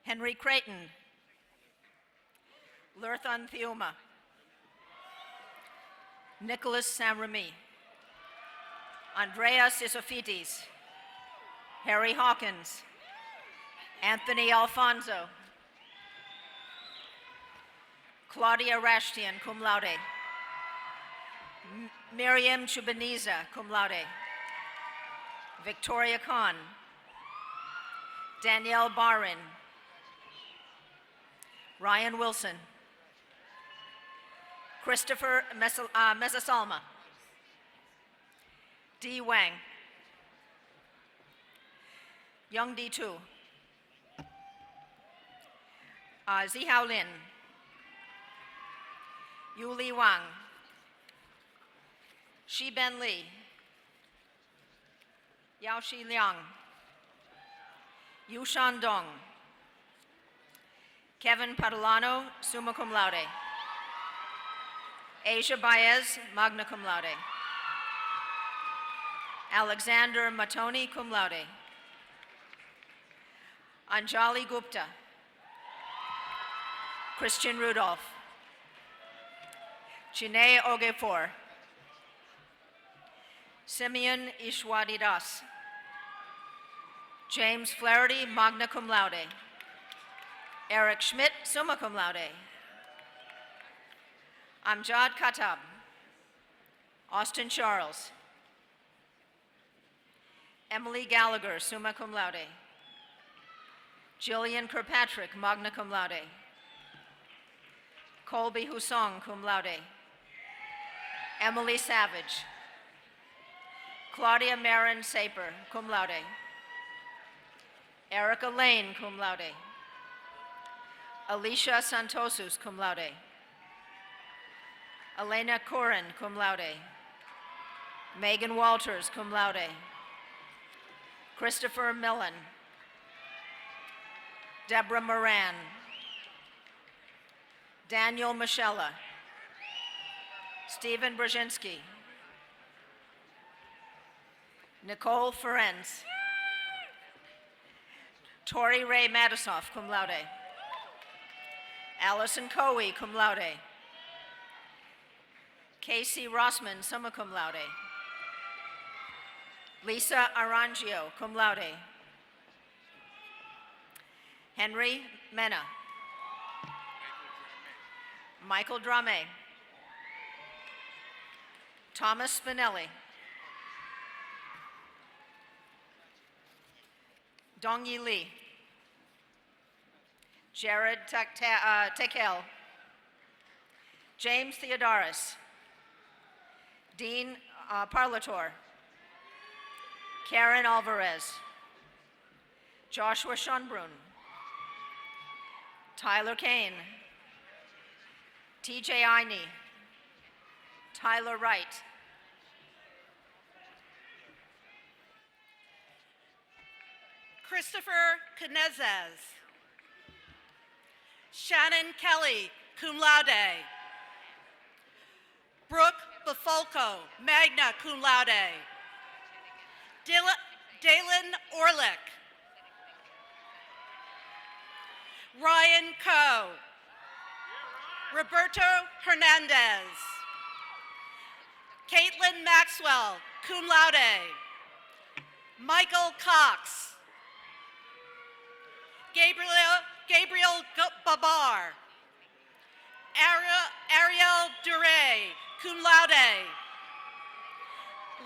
Henry Creighton, Lurthan Thiuma, Nicholas San-Remy, Andreas Isophides, Harry Hawkins, Anthony Alfonso, Claudia Rashtian, cum laude, Miriam Chubaniza, cum laude, Victoria Khan, Danielle Barin, Ryan Wilson, Christopher Mesasalma, Dee Wang, Young Di Tu, Zihao Lin, Yuli Wang, Shi Ben Li, Yao Shi Liang, Yu Shan Dong, Kevin Padalano, summa cum laude, Asia Baez, magna cum laude, Alexander Matoni, cum laude, Anjali Gupta, Christian Rudolph, Chiney Ogefor, Simeon Ishwadidas, James Flaherty, magna cum laude, Eric Schmidt, summa cum laude, Amjad Khattab, Austin Charles, Emily Gallagher, summa cum laude, Jillian Kirkpatrick, magna cum laude, Colby Husong, cum laude, Emily Savage, Claudia Marin Saper, cum laude, Erica Lane, cum laude, Alicia Santosus, cum laude, Elena Corin, cum laude, Megan Walters, cum laude, Christopher Millen, Deborah Moran, Daniel Michella, Stephen Brzezinski, Nicole Ferenz, Tori Ray Matisoff, cum laude, Allison Coey, cum laude, Casey Rossman, summa cum laude, Lisa Arangio, cum laude, Henry Mena, Michael Drame, Thomas Spinelli, Dongyi Lee, Jared Tekel, James Theodoris, Dean Parlator, Karen Alvarez, Joshua Schonbrun, Tyler Kane, TJ Iney, Tyler Wright, Christopher Canezes, Shannon Kelly, cum laude. Brooke Bafolko, magna cum laude. Dalen Orlick, Ryan Coe, Roberto Hernandez, Caitlin Maxwell, cum laude. Michael Cox, Gabriel Babar, Ariel Duray, cum laude.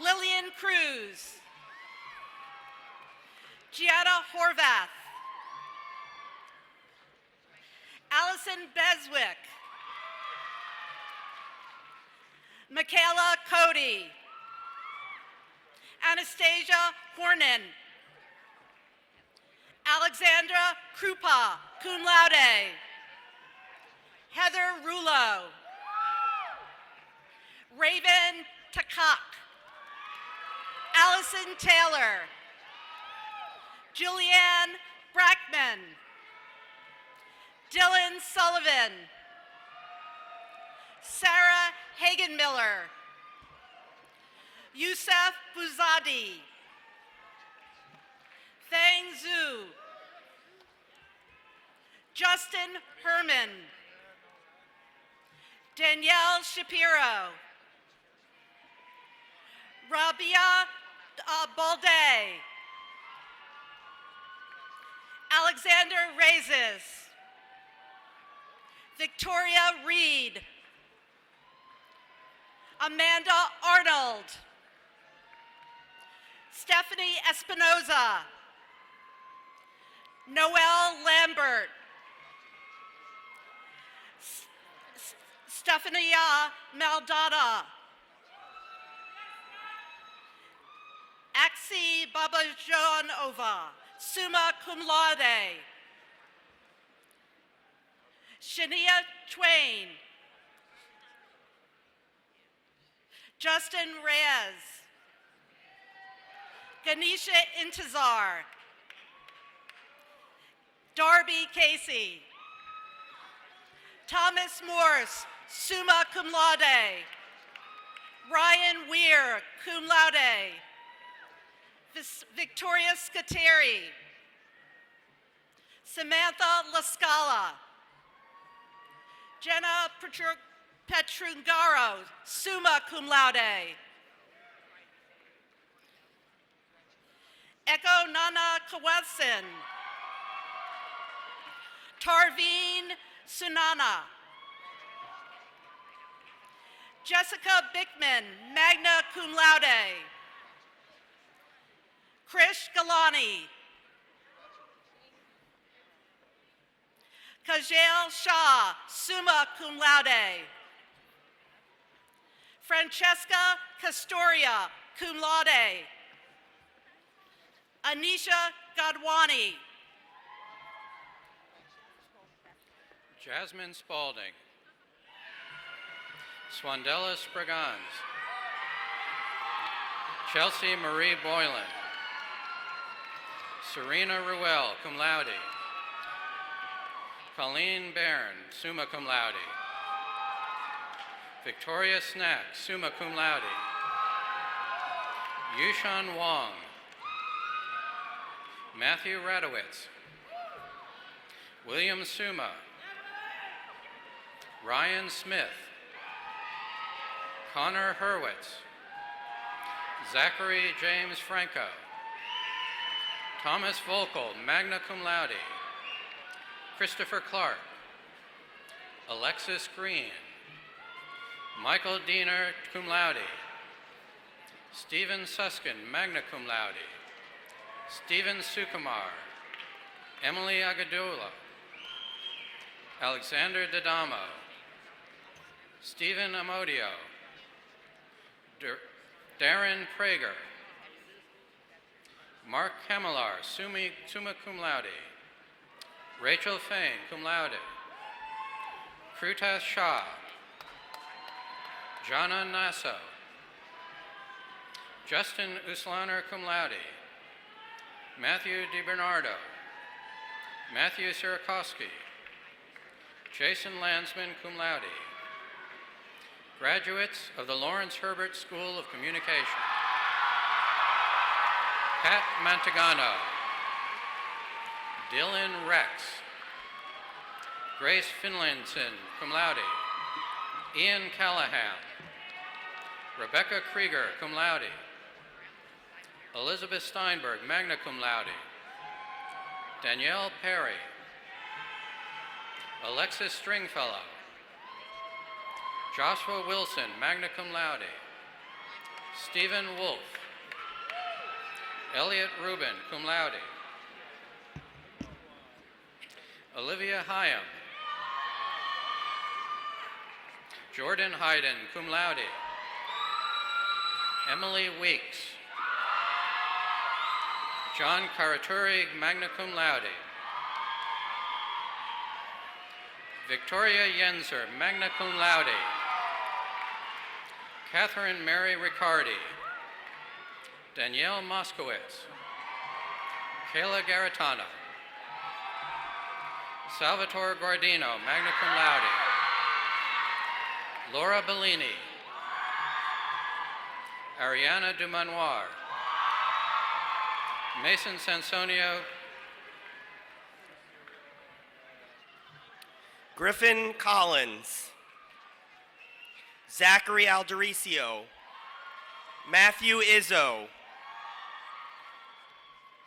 Lillian Cruz, Gianna Horvath, Allison Beswick, Michaela Cody, Anastasia Hornan, Alexandra Krupa, cum laude. Heather Rulo, Raven Takak, Allison Taylor, Julianne Brackman, Dylan Sullivan, Sarah Hagenmiller, Youssef Bouzadi, Feng Zhu, Justin Herman, Danielle Shapiro, Rabia Balde, Alexander Reyes, Victoria Reed, Amanda Arnold, Stephanie Espinoza, Noelle Lambert, Stefania Maldada, Axi Babajanova, summa cum laude. Shania Twain, Justin Reyes, Ganesha Intizar, Darby Casey, Thomas Morse, summa cum laude. Ryan Weir, cum laude. Victoria Scateri, Samantha Lascala, Jenna Petrungaro, summa cum laude. Echo Nana Kawasin, Tarveen Sunana, Jessica Bickman, magna cum laude. Krish Galani, Kajal Shah, summa cum laude. Francesca Castoria, cum laude. Anisha Gadwani, Jasmine Spalding, Swandella Spragans, Chelsea Marie Boylan, Serena Ruel, cum laude. Colleen Barron, summa cum laude. Victoria Snack, summa cum laude. Yushan Wong, Matthew Radowitz, William Summa, Ryan Smith, Connor Hurwitz, Zachary James Franco, Thomas Volkel, magna cum laude. Christopher Clark, Alexis Green, Michael Diener, cum laude. Stephen Suskin, magna cum laude. Stephen Sukumar, Emily Agadoula, Alexander Dadamo, Stephen Amodio, Darren Prager. Mark Kamilar, summa cum laude. Rachel Fain, cum laude. Krutas Shah. Jana Nasso. Justin Uslaner, cum laude. Matthew DiBernardo. Matthew Sirakowski. Jason Landsman, cum laude. Graduates of the Lawrence Herbert School of Communication. Pat Mantagano. Dylan Rex. Grace Finlayson, cum laude. Ian Callahan. Rebecca Krieger, cum laude. Elizabeth Steinberg, magna cum laude. Danielle Perry. Alexis Stringfellow. Joshua Wilson, magna cum laude. Stephen Wolf. Elliot Rubin, cum laude. Olivia Hyam. Jordan Hayden, cum laude. Emily Weeks. John Karaturi, magna cum laude. Victoria Yenzer, magna cum laude. Catherine Mary Riccardi. Danielle Moskowitz. Kayla Garitano. Salvatore Guardino, magna cum laude. Laura Bellini. Ariana Dumanoir. Mason Sansonio. Griffin Collins. Zachary Aldericio. Matthew Izzo.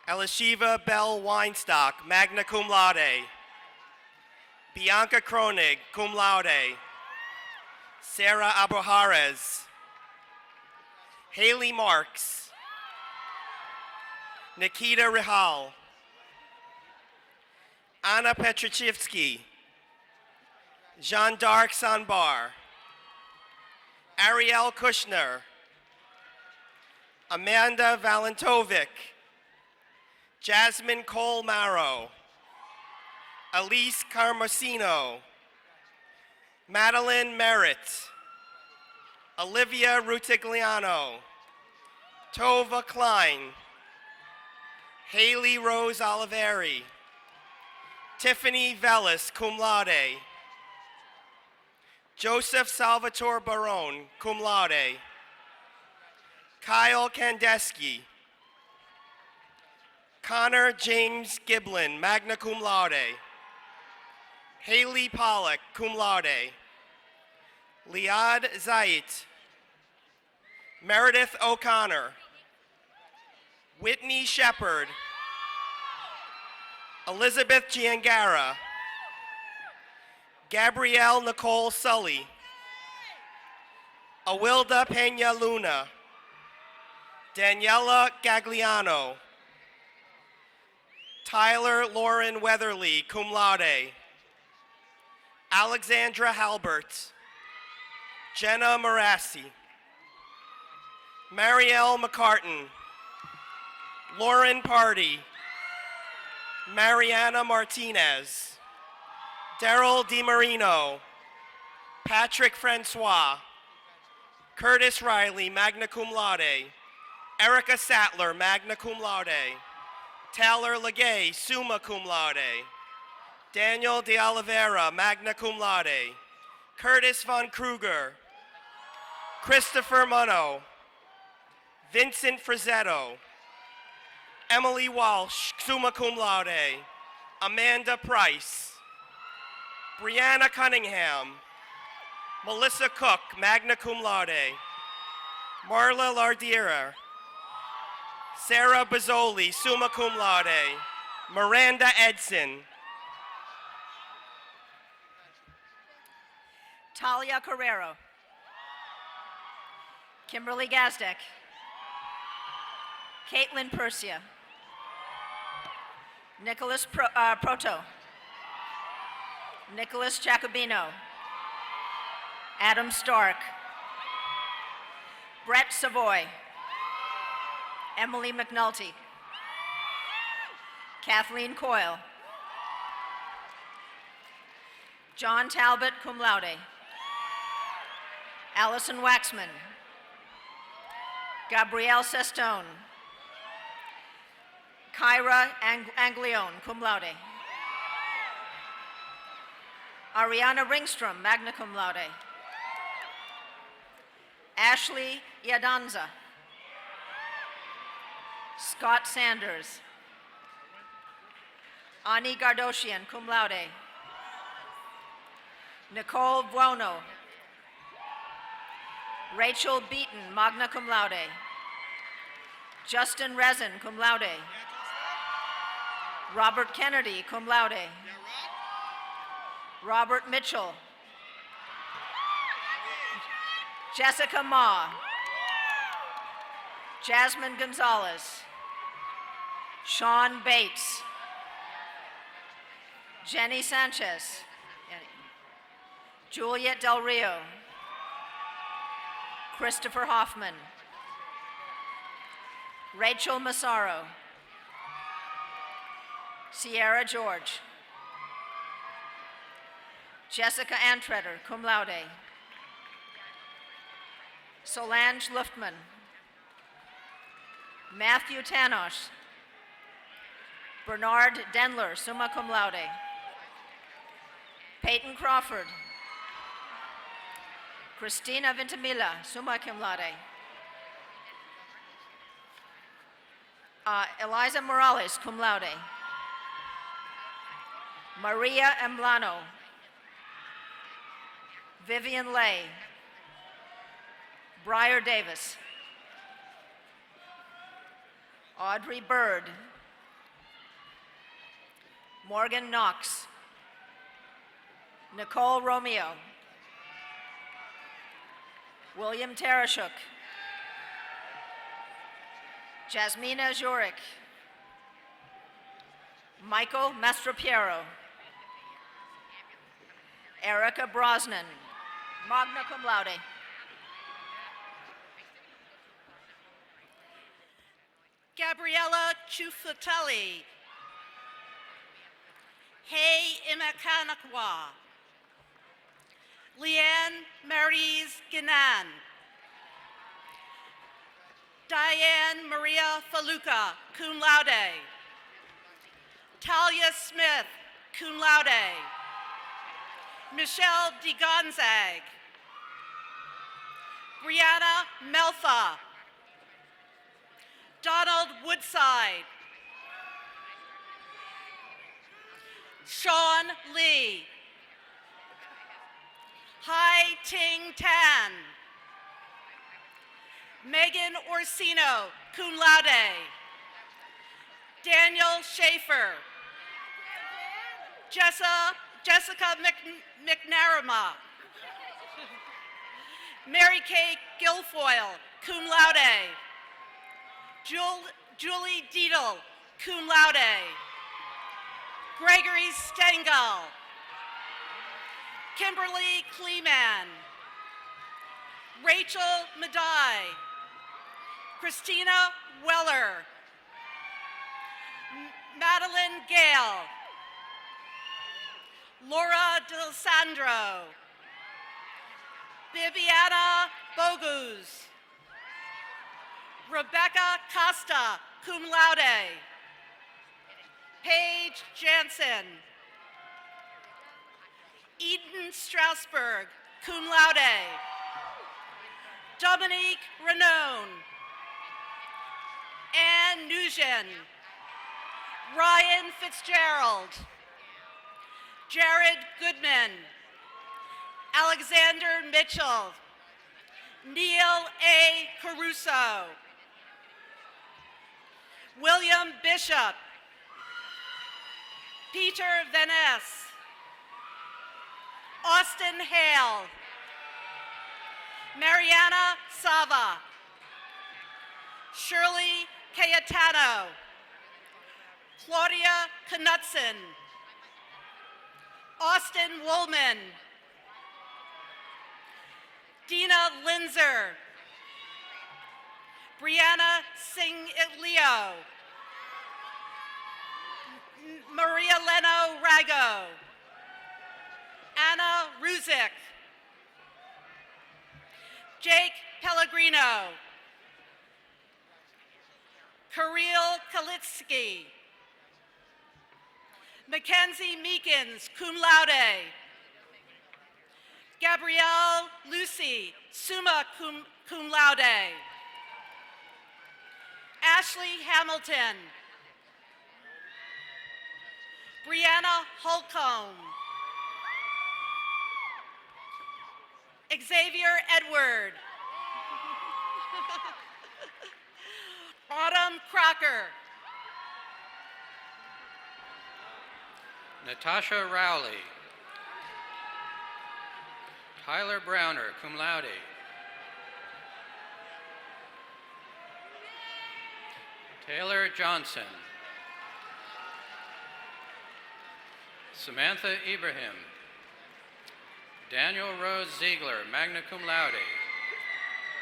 Elishiva Bell Weinstock, magna cum laude. Bianca Kronig, cum laude. Sarah Abujarez. Haley Marks. Nikita Rihal. Anna Petrichivsky. Jean d'Arc Sanbar. Ariel Kushner. Amanda Valentovic. Jasmine Cole Marrow. Elise Carmosino. Madeline Merritt. Olivia Rutigliano. Tova Klein. Haley Rose Oliveri. Tiffany Velis, cum laude. Joseph Salvatore Barone, cum laude. Kyle Kandeski. Connor James Giblin, magna cum laude. Haley Pollock, cum laude. Liad Zait. Meredith O'Connor. Whitney Shepard. Elizabeth Giangara. Gabrielle Nicole Sully. Awilda Pena Luna. Daniela Gagliano. Tyler Lauren Weatherly, cum laude. Alexandra Halbert. Jenna Marassi. Marielle McCartan. Lauren Party. Mariana Martinez. Daryl DiMarino. Patrick Francois. Curtis Riley, magna cum laude. Erica Sattler, magna cum laude. Taylor Legay, summa cum laude. Daniel De Oliveira, magna cum laude. Curtis Von Kruger. Christopher Munno. Vincent Frizzetto. Emily Walsh, summa cum laude. Amanda Price. Brianna Cunningham. Melissa Cook, magna cum laude. Marla Lardiera. Sarah Bazzoli, summa cum laude. Miranda Edson. Talia Carrero. Kimberly Gazdek. Caitlin Persia. Nicholas Proto. Nicholas Jacobino. Adam Stark. Brett Savoy. Emily McNulty. Kathleen Coyle. John Talbot, cum laude. Allison Waxman. Gabrielle Sestone. Kyra Anglione, cum laude. Ariana Ringstrom, magna cum laude. Ashley Yadanza. Scott Sanders. Ani Gardoshian, cum laude. Nicole Buono. Rachel Beaton, magna cum laude. Justin Rezin, cum laude. Robert Kennedy, cum laude. Robert Mitchell. Jessica Ma. Jasmine Gonzalez. Sean Bates. Jenny Sanchez. Juliet Del Rio. Christopher Hoffman. Rachel Massaro. Sierra George. Jessica Antretter, cum laude. Solange Luftman. Matthew Tanosh. Bernard Denler, summa cum laude. Peyton Crawford. Christina Ventimilla, summa cum laude. Eliza Morales, cum laude. Maria Emblano. Vivian Lay. Briar Davis. Audrey Bird. Morgan Knox. Nicole Romeo. William Tarashuk. Jasmina Zurich. Michael Mastropiero. Erica Brosnan, magna cum laude. Gabriella Chufutali. Hey Imakanakwa. Leanne Maries Ginan. Diane Maria Faluca, cum laude. Talia Smith, cum laude. Michelle DeGonzag. Brianna Melfa. Donald Woodside. Sean Lee. Hai Ting Tan. Megan Orsino, cum laude. Daniel Schaefer. Jessica McNarama. Mary Kay Guilfoyle, cum laude. Julie Dietl, cum laude. Gregory Stengel. Kimberly Kleeman. Rachel Madai. Christina Weller. Madeline Gale. Laura Del Sandro. Bibiana Bogus. Rebecca Costa, cum laude. Paige Jansen. Eden Strasberg, cum laude. Dominique Renone. Anne Nugent. Ryan Fitzgerald. Jared Goodman. Alexander Mitchell. Neil A. Caruso. William Bishop. Peter Van Ness. Austin Hale. Mariana Sava. Shirley Cayetano. Claudia Knutson. Austin Woolman. Dina Linzer. Brianna Singh Leo. Maria Leno Rago. Anna Ruzick. Jake Pellegrino. Kirill Kalitsky. Mackenzie Meekins, cum laude. Gabrielle Lucy, summa cum laude. Ashley Hamilton. Brianna Holcomb. Xavier Edward. Autumn Crocker. Natasha Rowley. Tyler Browner, cum laude. Taylor Johnson. Samantha Ibrahim. Daniel Rose Ziegler, magna cum laude.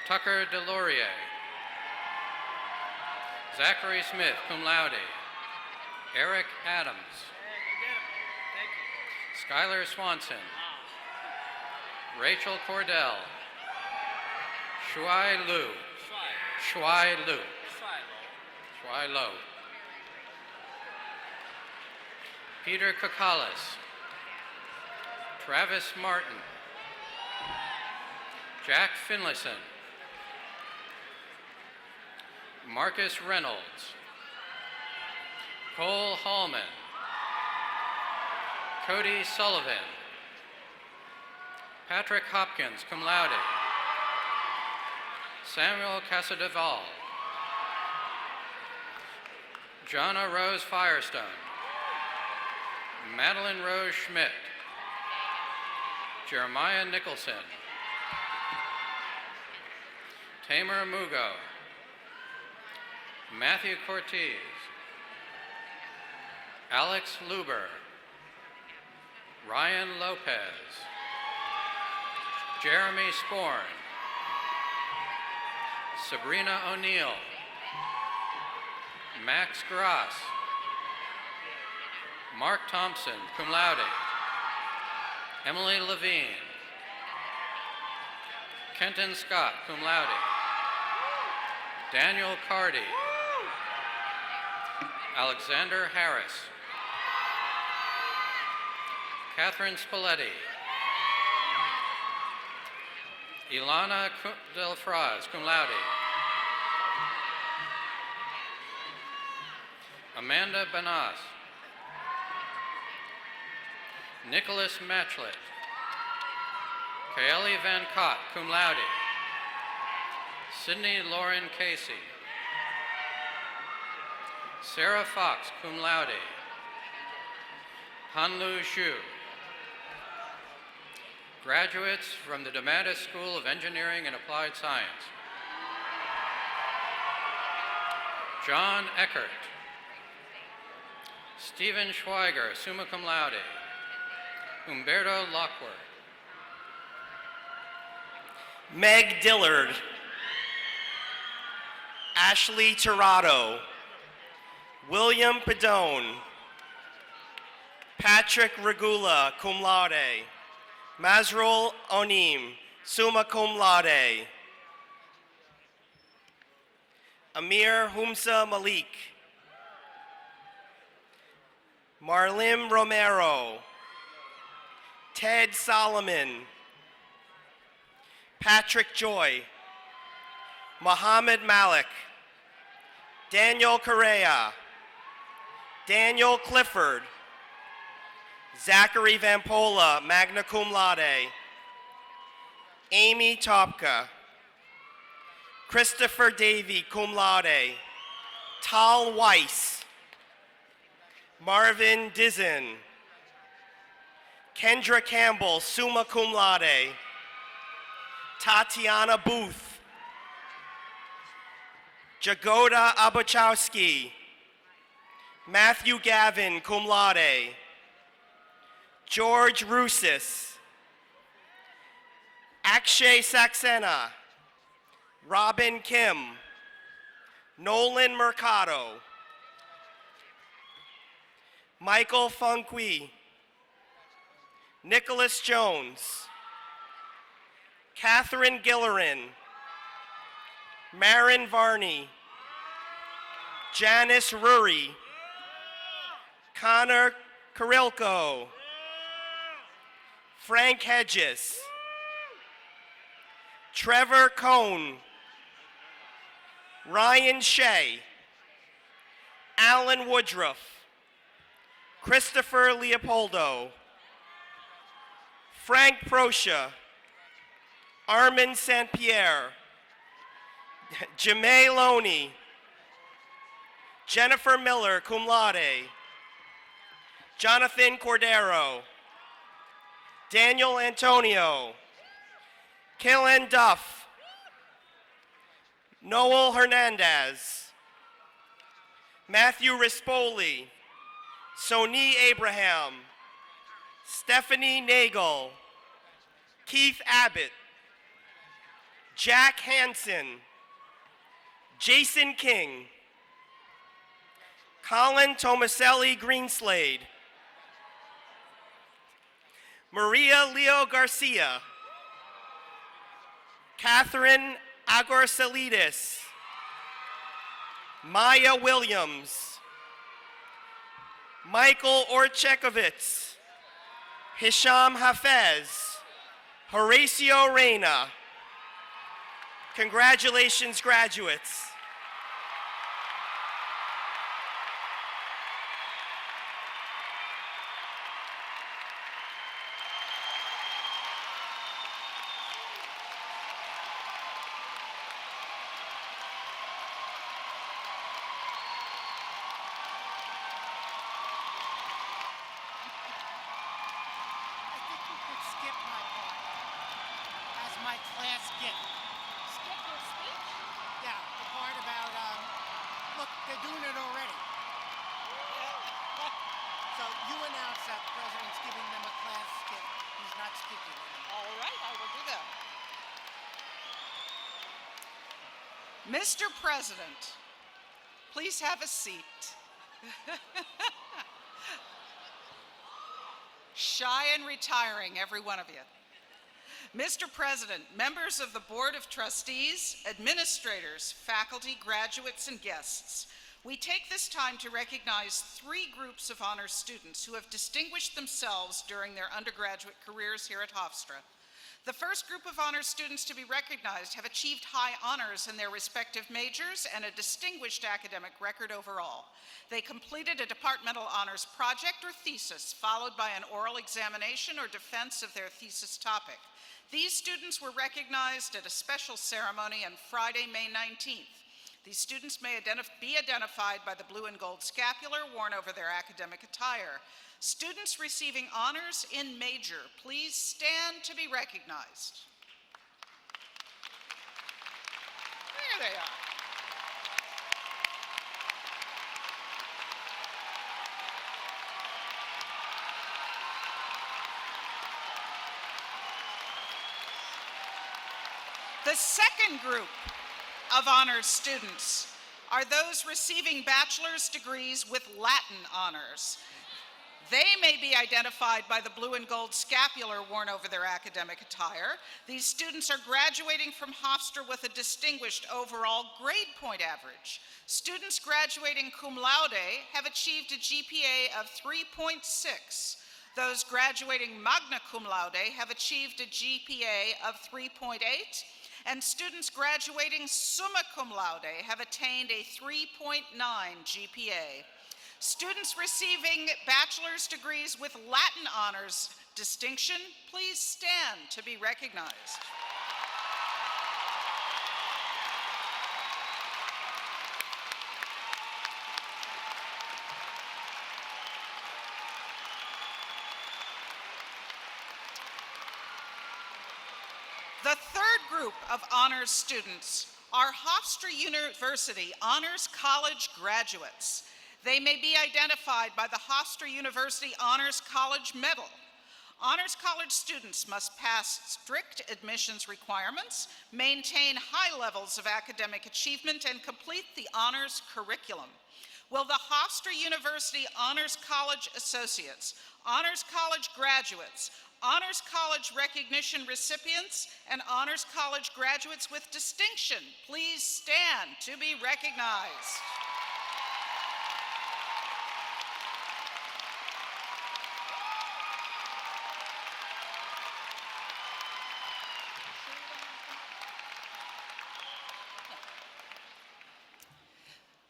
Tucker Delorier. Zachary Smith, cum laude. Eric Adams. Skylar Swanson. Rachel Cordell. Shuai Lu. Shuai Lu. Shuai Lo. Peter Kakalis. Travis Martin. Jack Finlayson. Marcus Reynolds. Cole Hallman. Cody Sullivan. Patrick Hopkins, cum laude. Samuel Casadeval. Jonna Rose Firestone. Madeline Rose Schmidt. Jeremiah Nicholson. Tamer Mugo. Matthew Cortez. Alex Luber. Ryan Lopez. Jeremy Sporn. Sabrina O'Neill. Max Gross. Mark Thompson, cum laude. Emily Levine. Kenton Scott, cum laude. Daniel Cardy. Alexander Harris. Catherine Spalletti. Ilana Delfraz, cum laude. Amanda Banas. Nicholas Matchlet. Kaeli Van Cott, cum laude. Sydney Lauren Casey. Sarah Fox, cum laude. Hanlu Xu. Graduates from the DeMatteis School of Engineering and Applied Science. John Eckert. Stephen Schweiger, summa cum laude. Humberto Lockworth. Meg Dillard. Ashley Tirado. William Padone. Patrick Regula, cum laude. Mazrul Onim, summa cum laude. Amir Humsa Malik. Marlim Romero. Ted Solomon. Patrick Joy. Mohammed Malik. Daniel Correa. Daniel Clifford. Zachary Vampola, magna cum laude. Amy Topka. Christopher Davey, cum laude. Tal Weiss. Marvin Dizin. Kendra Campbell, summa cum laude. Tatiana Booth. Jagoda Abachowski. Matthew Gavin, cum laude. George Rusis. Akshay Saxena. Robin Kim. Nolan Mercado, Michael Funqui, Nicholas Jones, Catherine Gillerin, Marin Varney, Janice Ruri, Connor Kirilko, Frank Hedges, Trevor Cohn, Ryan Shea, Alan Woodruff, Christopher Leopoldo, Frank Proscia, Armin St. Pierre, Jamae Loney, Jennifer Miller, cum laude, Jonathan Cordero, Daniel Antonio, Killen Duff, Noel Hernandez, Matthew Rispoli, Soni Abraham, Stephanie Nagel, Keith Abbott, Jack Hansen, Jason King, Colin Tomaselli Greenslade, Maria Leo Garcia, Catherine Agorsalidis, Maya Williams, Michael Orchekovitz, Hisham Hafez, Horacio Reyna. Congratulations, graduates. Skip my part as my class gift. Skip your speech. Yeah, the part about, look, they're doing it already. So you announce that the president's giving them a class gift. He's not skipping it. All right, I will do that. Mr. President, please have a seat. Shy and retiring, every one of you. Mr. President, members of the Board of Trustees, administrators, faculty, graduates, and guests, we take this time to recognize 3 groups of honors students who have distinguished themselves during their undergraduate careers here at Hofstra. The first group of honors students to be recognized have achieved high honors in their respective majors and a distinguished academic record overall. They completed a departmental honors project or thesis, followed by an oral examination or defense of their thesis topic. These students were recognized at a special ceremony on Friday, May 19th. These students may be identified by the blue and gold scapular worn over their academic attire. Students receiving honors in major, please stand to be recognized. There they are. The second group of honors students are those receiving bachelor's degrees with Latin honors. They may be identified by the blue and gold scapular worn over their academic attire. These students are graduating from Hofstra with a distinguished overall grade point average. Students graduating cum laude have achieved a GPA of 3.6. Those graduating magna cum laude have achieved a GPA of 3.8. And students graduating summa cum laude have attained a 3.9 GPA. Students receiving bachelor's degrees with Latin honors distinction, please stand to be recognized. The third group of honors students are Hofstra University Honors College graduates. They may be identified by the Hofstra University Honors College Medal. Honors College students must pass strict admissions requirements, maintain high levels of academic achievement, and complete the honors curriculum. Will the Hofstra University Honors College Associates, Honors College graduates, Honors College recognition recipients, and Honors College graduates with distinction please stand to be recognized?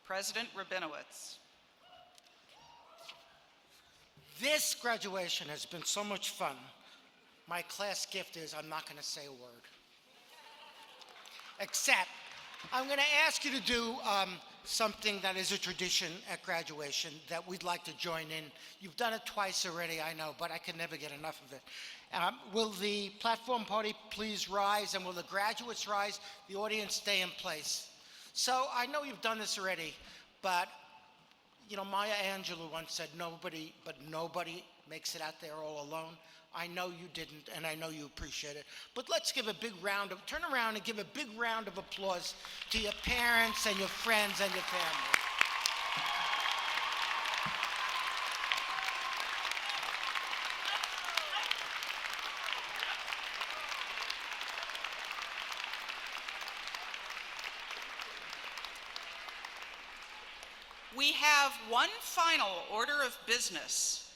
President Rabinowitz. This graduation has been so much fun. My class gift is I'm not going to say a word. Except, I'm going to ask you to do something that is a tradition at graduation that we'd like to join in. You've done it twice already, I know, but I can never get enough of it. Will the platform party please rise, and will the graduates rise? The audience stay in place. So I know you've done this already, but you know, Maya Angelou once said, nobody makes it out there all alone. I know you didn't, and I know you appreciate it. But let's give a big round of, turn around and give a big round of applause to your parents and your friends and your family. We have one final order of business.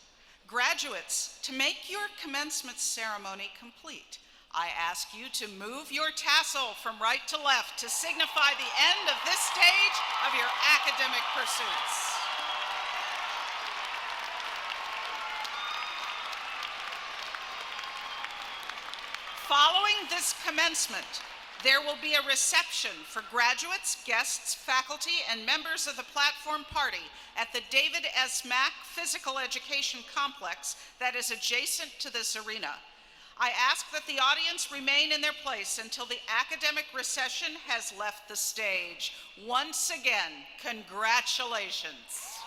Graduates, to make your commencement ceremony complete, I ask you to move your tassel from right to left to signify the end of this stage of your academic pursuits. Following this commencement, there will be a reception for graduates, guests, faculty, and members of the platform party at the David S. Mack Physical Education Complex that is adjacent to this arena. I ask that the audience remain in their place until the academic recession has left the stage. Once again, congratulations.